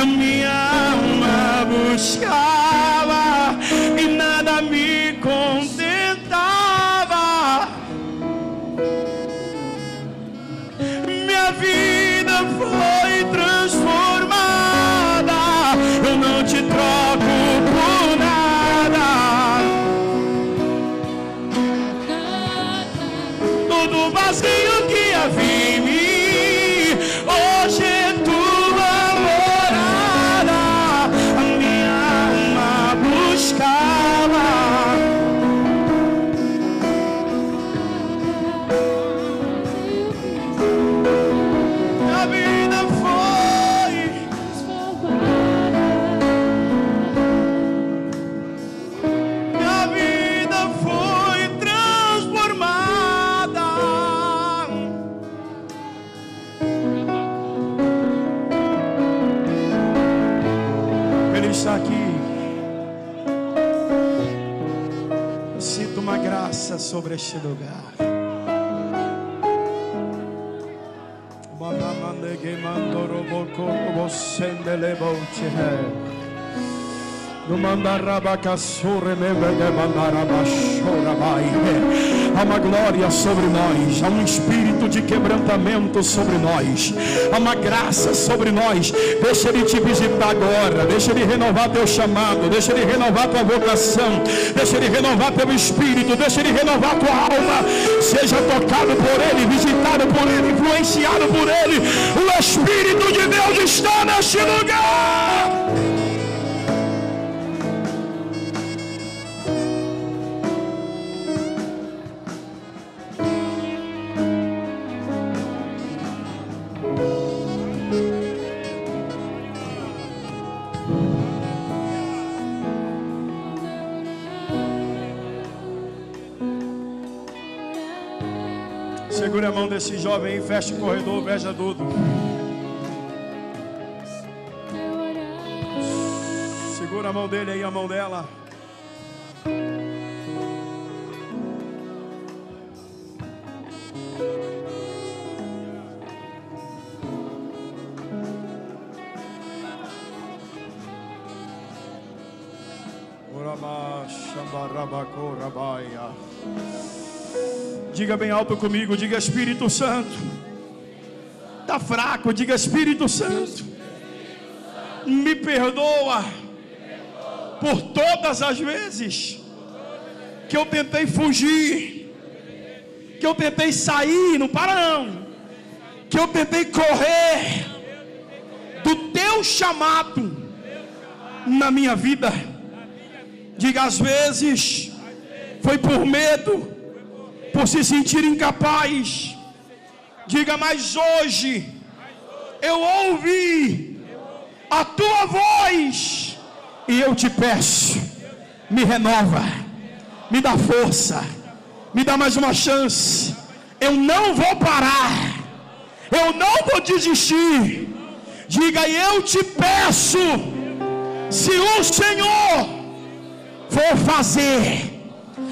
A minha alma buscava e nada me contentava. Minha vida foi transformada. Eu não te troco por nada. Todo vazio que havia em mim, hoje é tua morada. A minha alma buscava. A vida foi a vida foi transformada. Ele está aqui. Eu sinto uma graça sobre este lugar. Há uma glória sobre nós, há um espírito de quebrantamento sobre nós, há uma graça sobre nós. Deixa Ele te visitar agora, deixa Ele renovar teu chamado, deixa Ele renovar tua vocação, deixa Ele renovar teu espírito, deixa Ele renovar tua alma. Seja tocado por Ele, visitado por Ele, influenciado por Ele. O Espírito de Deus está neste lugar. Segure a mão desse jovem e feche o corredor, veja tudo. Segura a mão dele aí, a mão dela. Diga bem alto comigo, diga Espírito Santo. Está fraco, diga Espírito Santo. Me perdoa por todas as vezes que eu tentei fugir, que eu tentei sair, não para não, que eu tentei correr do teu chamado na minha vida. Diga, às vezes foi por medo, por se sentir incapaz. Diga, mas hoje eu ouvi a tua voz e eu te peço, me renova, me dá força, me dá mais uma chance. Eu não vou parar, eu não vou desistir. Diga, e eu te peço, se o Senhor for fazer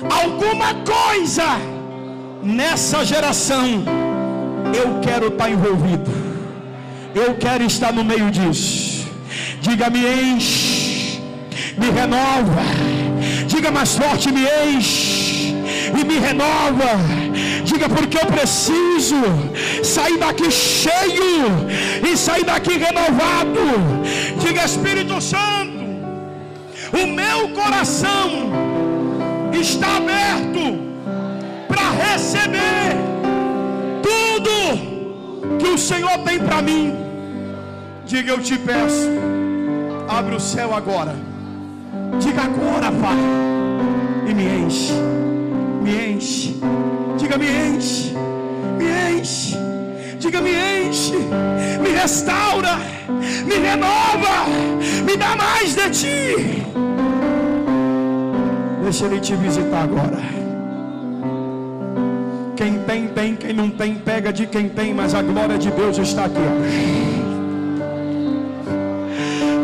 alguma coisa nessa geração, eu quero estar envolvido, eu quero estar no meio disso. Diga, me enche, me renova. Diga mais forte, me enche e me renova. Diga, porque eu preciso sair daqui cheio e sair daqui renovado. Diga, Espírito Santo, o meu coração está aberto para receber tudo que o Senhor tem para mim. Diga, eu te peço, abre o céu agora. Diga agora, Pai, e me enche, me enche. Diga, me enche, me enche. Diga, me enche, me restaura, me renova, me dá mais de ti. Deixa Ele te visitar agora. Quem tem, tem. Quem não tem, pega de quem tem. Mas a glória de Deus está aqui.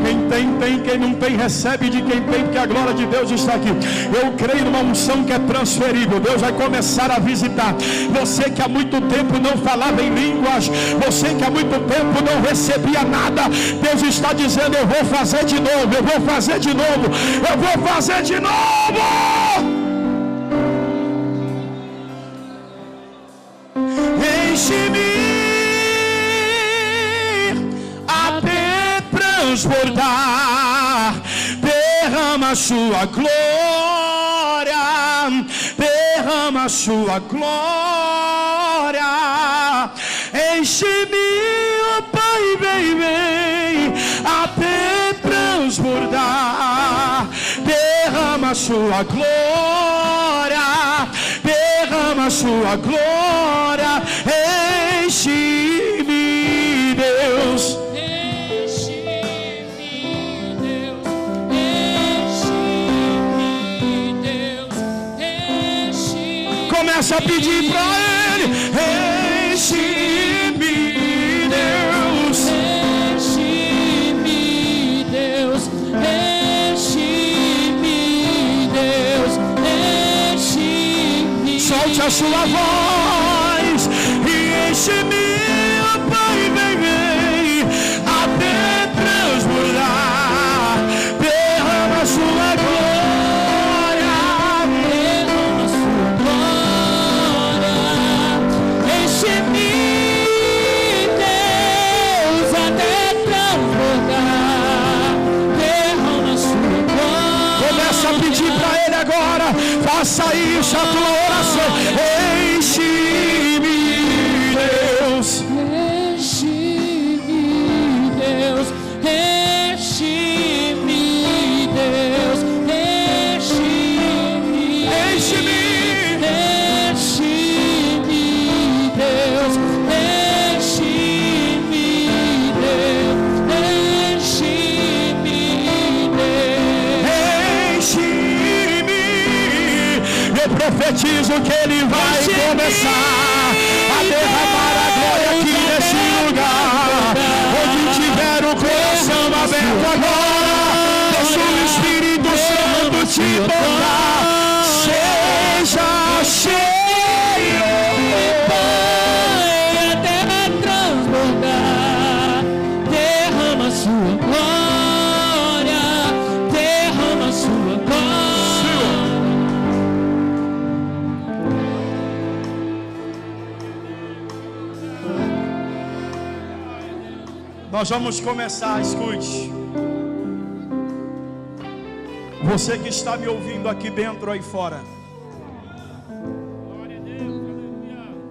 Quem tem, tem. Quem não tem, recebe de quem tem. Porque a glória de Deus está aqui. Eu creio numa unção que é transferível. Deus vai começar a visitar. Você que há muito tempo não falava em línguas, você que há muito tempo não recebia nada, Deus está dizendo, eu vou fazer de novo, eu vou fazer de novo, eu vou fazer de novo. Enche-me até transbordar, derrama a sua glória, derrama a sua glória. Enche-me, ó Pai, vem, vem, até transbordar, derrama a sua glória, derrama a sua glória. Enche-me, Deus. Começa a pedir para Ele. Enche-me, Deus. Enche-me, Deus. Enche-me, Deus. Enche-me. Solte a sua voz e enche-me, ó Pai, vem, vem, até transbordar, derrama a sua glória, Derrama a sua glória. Enche-me, Deus, até transbordar. Derrama a sua glória. Começa a pedir para Ele agora. Faça isso, a tua oração. Enche-me, Deus. Enche-me, Deus. Enche-me, Deus. Enche-me. Enche-me. Enche-me, Deus. Enche-me, Deus. Enche-me, Deus. Enche-me. Eu profetizo que Ele vai começar a derramar a glória aqui nesse lugar. Onde tiver o coração aberto agora, deixa o Espírito Santo te tocar. Seja cheio. Pai, até transbordar. Derrama a sua glória. Derrama a sua glória. Nós vamos começar, escute. Você que está me ouvindo aqui dentro ou aí fora.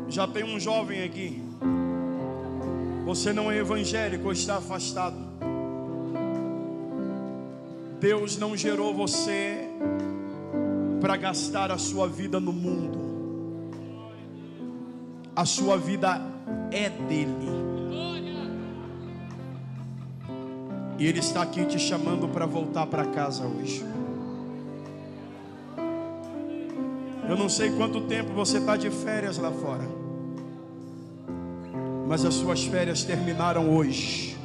Já tem um jovem aqui. Você não é evangélico ou está afastado. Deus não gerou você para gastar a sua vida no mundo. A sua vida é dele. E Ele está aqui te chamando para voltar para casa hoje. Eu não sei quanto tempo você está de férias lá fora, mas as suas férias terminaram hoje.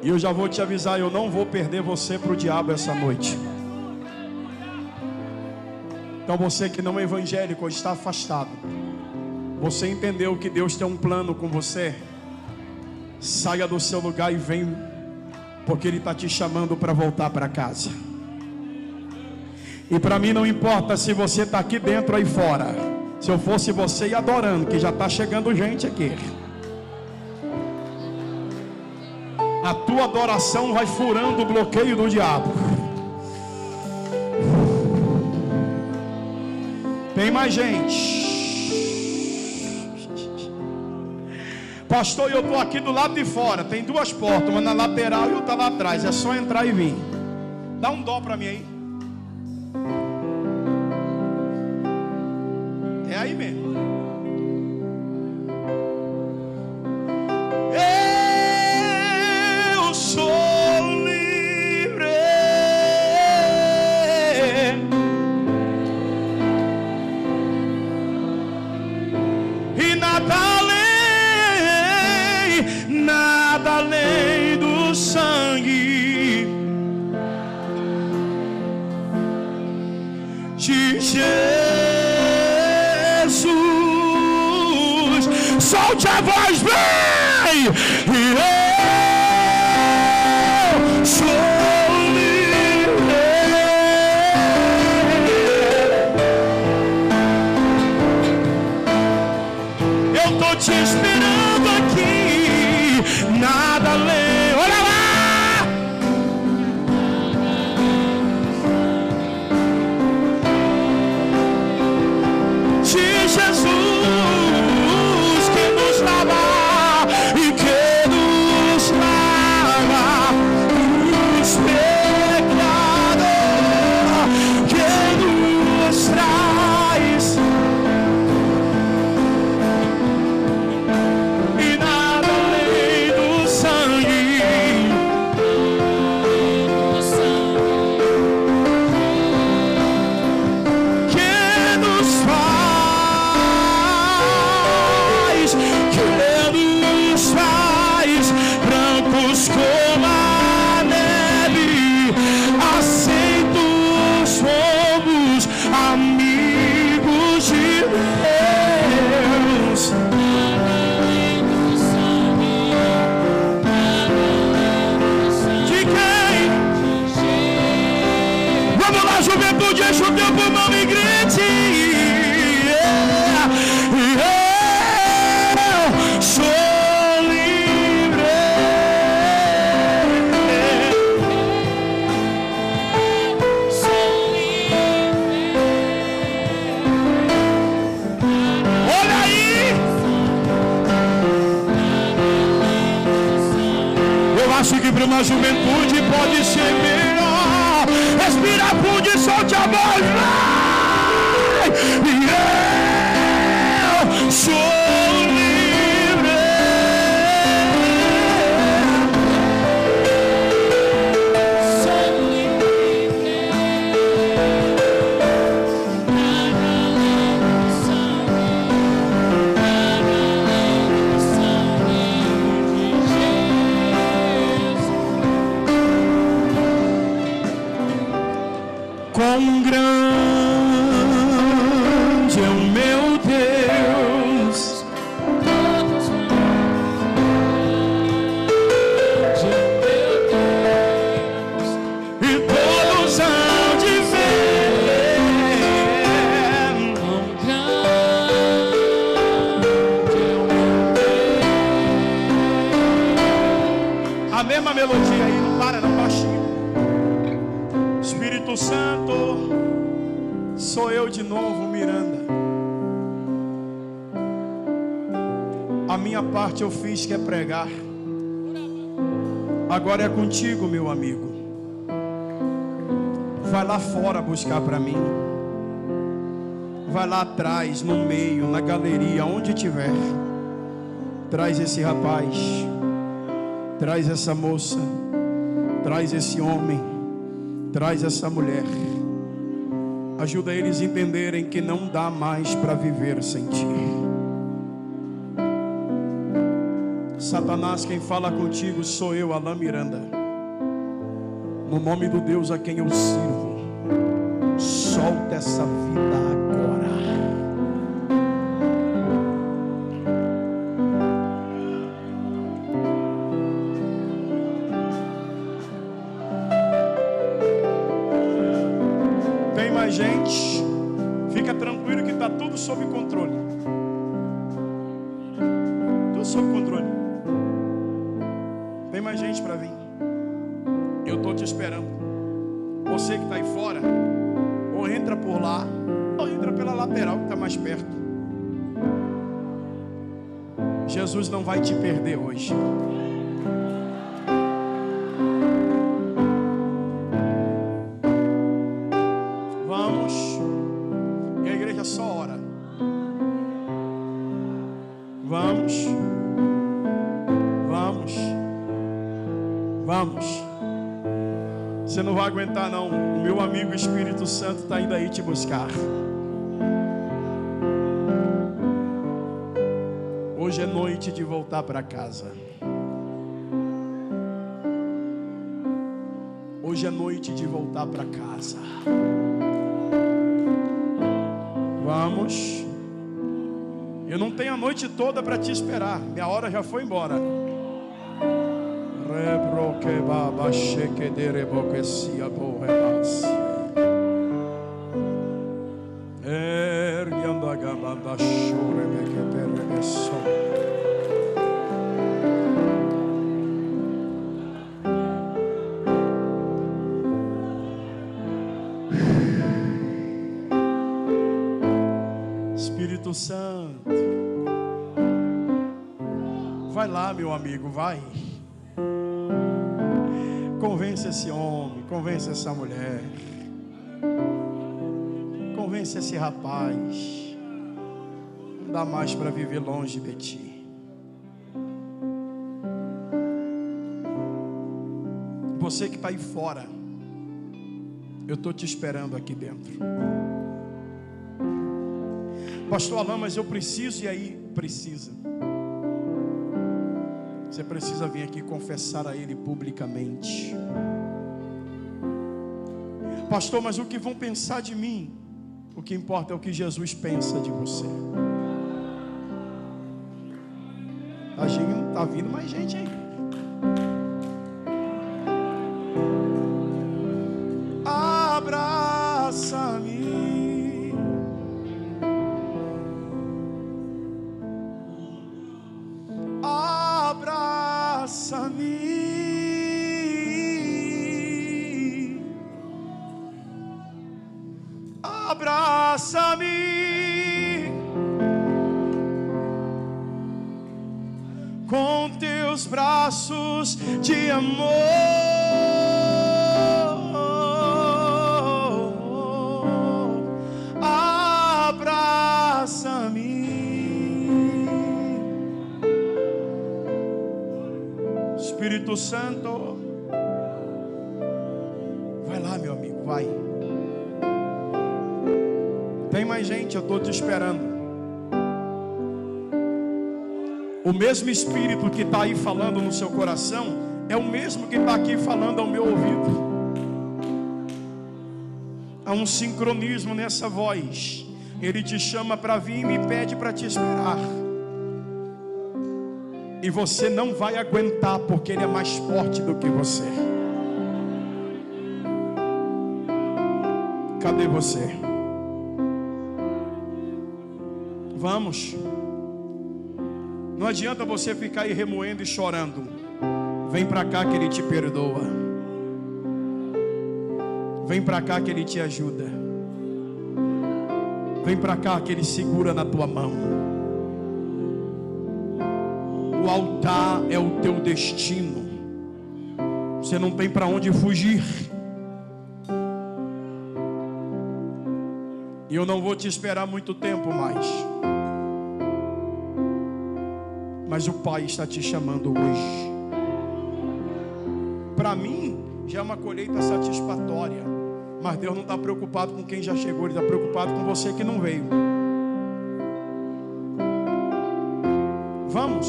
E eu já vou te avisar, eu não vou perder você para o diabo essa noite. Então você que não é evangélico ou está afastado, você entendeu que Deus tem um plano com você? Saia do seu lugar e vem, porque Ele está te chamando para voltar para casa. E para mim não importa se você está aqui dentro ou aí fora. Se eu fosse você ir adorando, que já está chegando gente aqui. A tua adoração vai furando o bloqueio do diabo. Tem mais gente. Pastor, eu estou aqui do lado de fora. Tem duas portas, uma na lateral e outra lá atrás. É só entrar e vir. Dá um dó para mim aí. É aí mesmo. Eu sou livre e nada além do sangue de Jesus. Solte a voz bem. Eu sou livre. Eu tô te esperando aqui. Nada além. Olha lá. De Jesus. Juventude, enche o teu pulmão e grite. Eu sou livre. Sou livre. Olha aí. Eu acho que para uma juventude pode ser melhor. Respira fundo e solte a voz. Eu sou livre. Sou livre. Nada além do sangue. Nada além do sangue de Jesus. Quão grande é o meu Deus, todos e todos hão de ver. Quão grande é o meu Deus. A mesma melodia aí, não para, não, baixinho. Espírito Santo, sou eu de novo, Miranda. A minha parte eu fiz, que é pregar. Agora é contigo, meu amigo. Vai lá fora buscar para mim. Vai lá atrás, no meio, na galeria, onde tiver. Traz esse rapaz, traz essa moça, traz esse homem, traz essa mulher. Ajuda eles a entenderem que não dá mais para viver sem ti. Satanás, quem fala contigo sou eu, Alain Miranda. No nome do Deus a quem eu sirvo, solta essa vida agora. Tem mais gente? Fica tranquilo que está tudo sob controle. Tudo sob controle. Tem mais gente para vir. Eu estou te esperando. Você que está aí fora, ou entra por lá, ou entra pela lateral que está mais perto. Jesus não vai te perder hoje. Vamos. E a igreja só ora. Vamos. Vamos. Vamos. Você não vai aguentar não. O meu amigo Espírito Santo está indo aí te buscar. Hoje é noite de voltar para casa. Hoje é noite de voltar para casa. Vamos. Eu não tenho a noite toda para te esperar. Minha hora já foi embora. Espírito Santo, vai lá, meu amigo, vai. Convence esse homem, convence essa mulher, convence esse rapaz. Não dá mais para viver longe de ti. Você que está aí fora, eu estou te esperando aqui dentro. Pastor Alain, mas eu preciso. E aí? Precisa. Você precisa vir aqui confessar a Ele publicamente. Pastor, mas o que vão pensar de mim? O que importa é o que Jesus pensa de você. Tá vindo mais gente aí. Abraça-me. Abraça-me, com teus braços de amor. Abraça-me, Espírito Santo. Vai lá, meu amigo, vai. Tem mais gente, eu estou te esperando. O mesmo Espírito que está aí falando no seu coração é o mesmo que está aqui falando ao meu ouvido. Há um sincronismo nessa voz. Ele te chama para vir e me pede para te esperar. E você não vai aguentar, porque Ele é mais forte do que você. Cadê você? Vamos. Não adianta você ficar aí remoendo e chorando. Vem para cá que Ele te perdoa. Vem para cá que Ele te ajuda. Vem para cá que Ele segura na tua mão. O altar é o teu destino. Você não tem para onde fugir. E eu não vou te esperar muito tempo mais. Mas o Pai está te chamando hoje. Para mim, já é uma colheita satisfatória. Mas Deus não está preocupado com quem já chegou. Ele está preocupado com você que não veio. Vamos.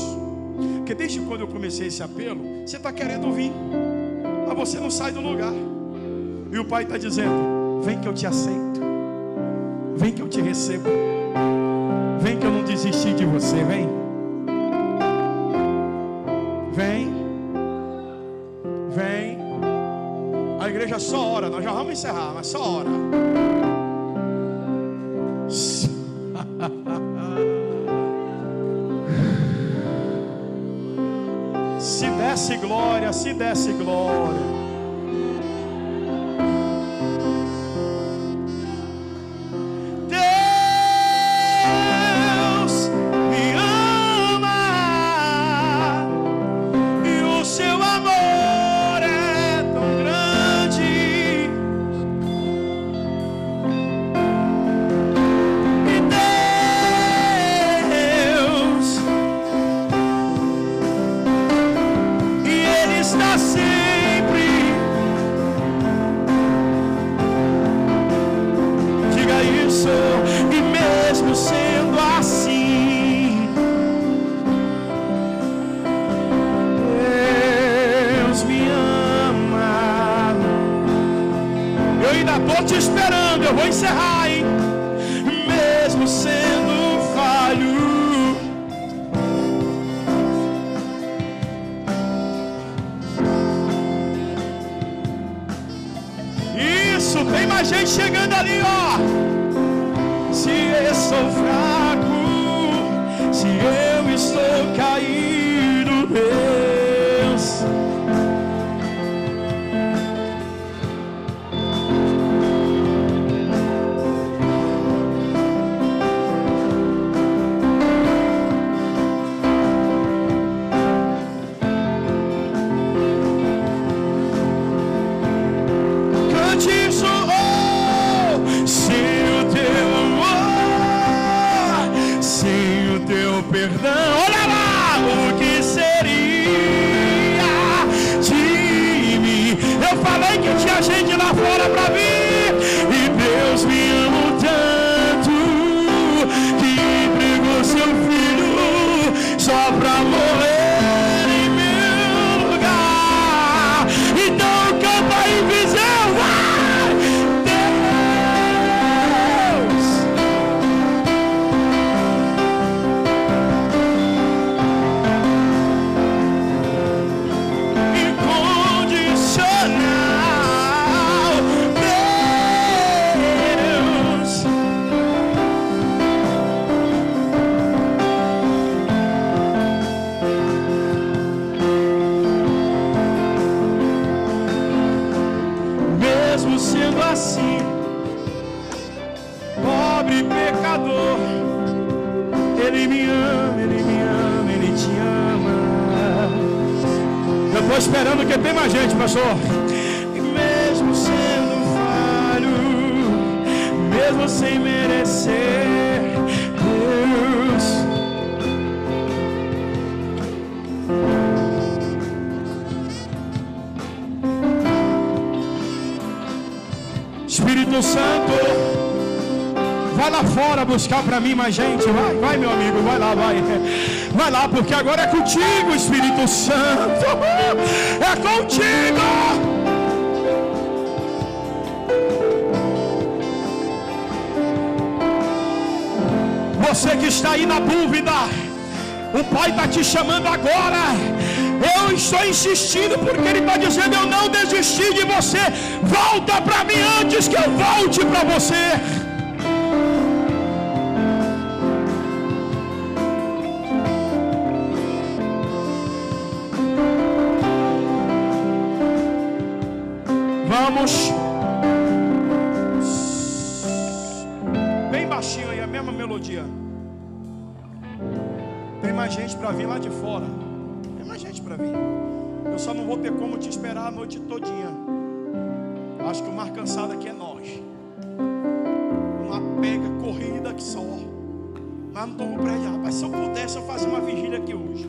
Porque desde quando eu comecei esse apelo, você está querendo vir, mas você não sai do lugar. E o Pai está dizendo: vem que eu te aceito. Vem que eu te recebo. Vem que eu não desisti de você. Vem. Vem. Vem. A igreja só ora. Nós já vamos encerrar, mas só ora. Se desse glória, se desse glória. Estou te esperando, eu vou encerrar, hein? Mesmo sendo falho, isso, tem mais gente chegando ali, ó. Se eu sou fraco, se eu estou caído, Deus, perdão, olha lá, o que seria de mim? Eu falei que tinha gente lá fora pra vir, e Deus me amou tanto que entregou seu filho só pra morrer em meu lugar. Então canta aí, visão, vai, Deus. Sendo assim, pobre pecador, Ele me ama, Ele me ama, Ele te ama. Eu estou esperando que tem mais gente, pastor. E mesmo sendo falho, mesmo sem merecer, Deus, Espírito Santo, vai lá fora buscar para mim mais gente. Vai meu amigo, vai lá, vai lá, porque agora é contigo, Espírito Santo, é contigo. Você que está aí na dúvida, o Pai está te chamando agora. Eu estou insistindo porque Ele está dizendo: eu não desisti de você. Volta para mim antes que eu volte para você. Vamos. baixinho aí, a mesma melodia. Tem mais gente para vir lá de fora. Tem mais gente para vir. Eu só não vou ter como te esperar a noite todinha. Acho que o mais cansado aqui é nós. Uma pega corrida que só. Mas não estou no prédio, rapaz. Se eu pudesse, eu fazia uma vigília aqui hoje.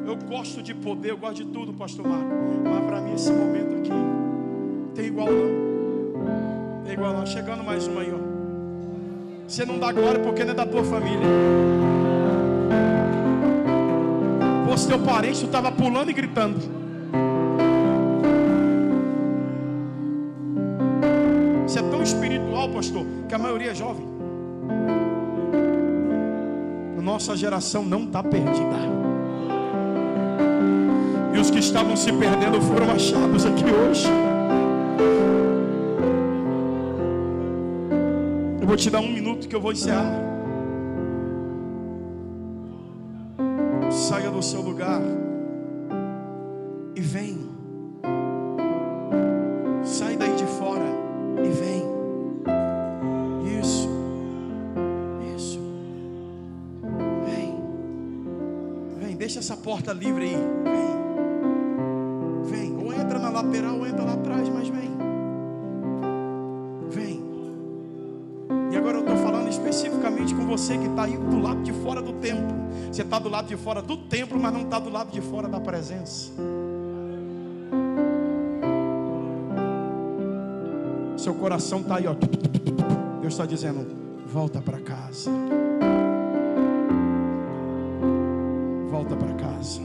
Eu gosto de poder, eu gosto de tudo, pastor Marco. Mas para mim esse momento aqui tem igual não. Tem igual não. Chegando mais um aí, ó. Você não dá glória porque não é da tua família. Fosse teu parente, tu estava pulando e gritando. Você é tão espiritual, pastor, que a maioria é jovem. A nossa geração não está perdida. E os que estavam se perdendo foram achados aqui hoje. Eu vou te dar 1 minuto que eu vou encerrar. Saia do seu lugar e vem. Sai daí de fora e vem. Isso. Isso. Vem. Vem, deixa essa porta livre aí. Vem. Vem. Ou entra na lateral ou entra lá atrás, mas vem. Especificamente com você que está aí do lado de fora do templo. Você está do lado de fora do templo, mas não está do lado de fora da presença. Seu coração está aí, ó. Deus está dizendo: volta para casa. Volta para casa.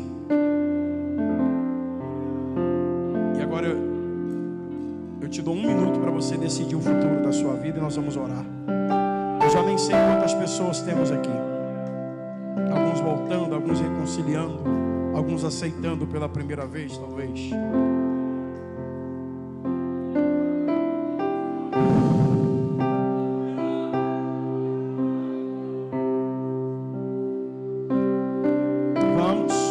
E agora eu te dou 1 minuto para você decidir o futuro da sua vida e nós vamos orar. Eu já nem sei quantas pessoas temos aqui. Alguns voltando, alguns reconciliando, alguns aceitando pela primeira vez, talvez. Vamos.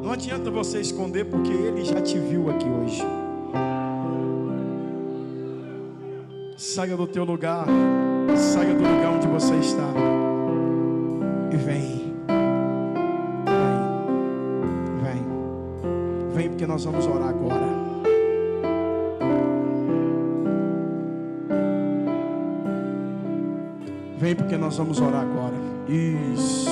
Não adianta você esconder, porque Ele já te viu aqui hoje. Saia do teu lugar, saia do lugar onde você está e vem. Vem porque nós vamos orar agora. Vem porque nós vamos orar agora. Isso.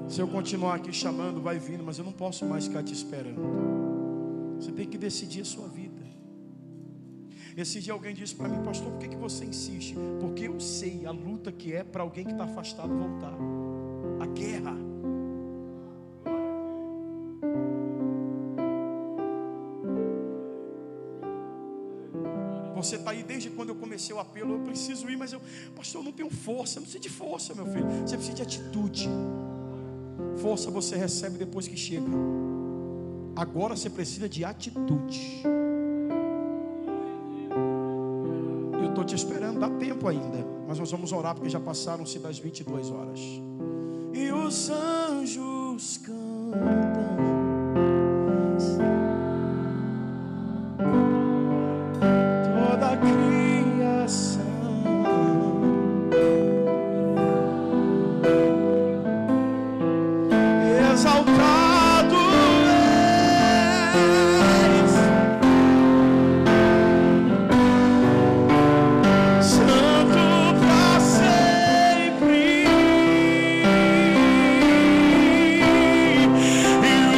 Se eu continuar aqui chamando, vai vindo, mas eu não posso mais ficar te esperando. Você tem que decidir a sua vida. Esse dia alguém disse para mim: pastor, por que você insiste? Porque eu sei a luta que é para alguém que está afastado voltar. A guerra. Você está aí desde quando eu comecei o apelo. Eu preciso ir, mas pastor, eu não tenho força. Não precisa de força, meu filho. Você precisa de atitude. Força você recebe depois que chega. Agora você precisa de atitude. Eu estou te esperando, dá tempo ainda. Mas nós vamos orar porque já passaram-se das 22 horas. E os anjos cantam. Toda a criação. Exaltado és, santo para sempre, e o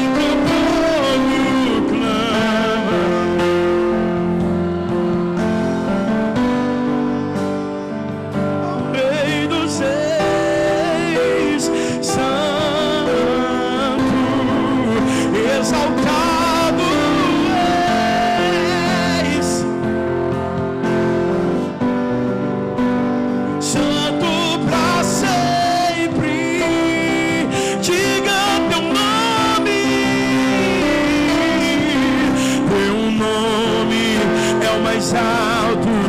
mais alto.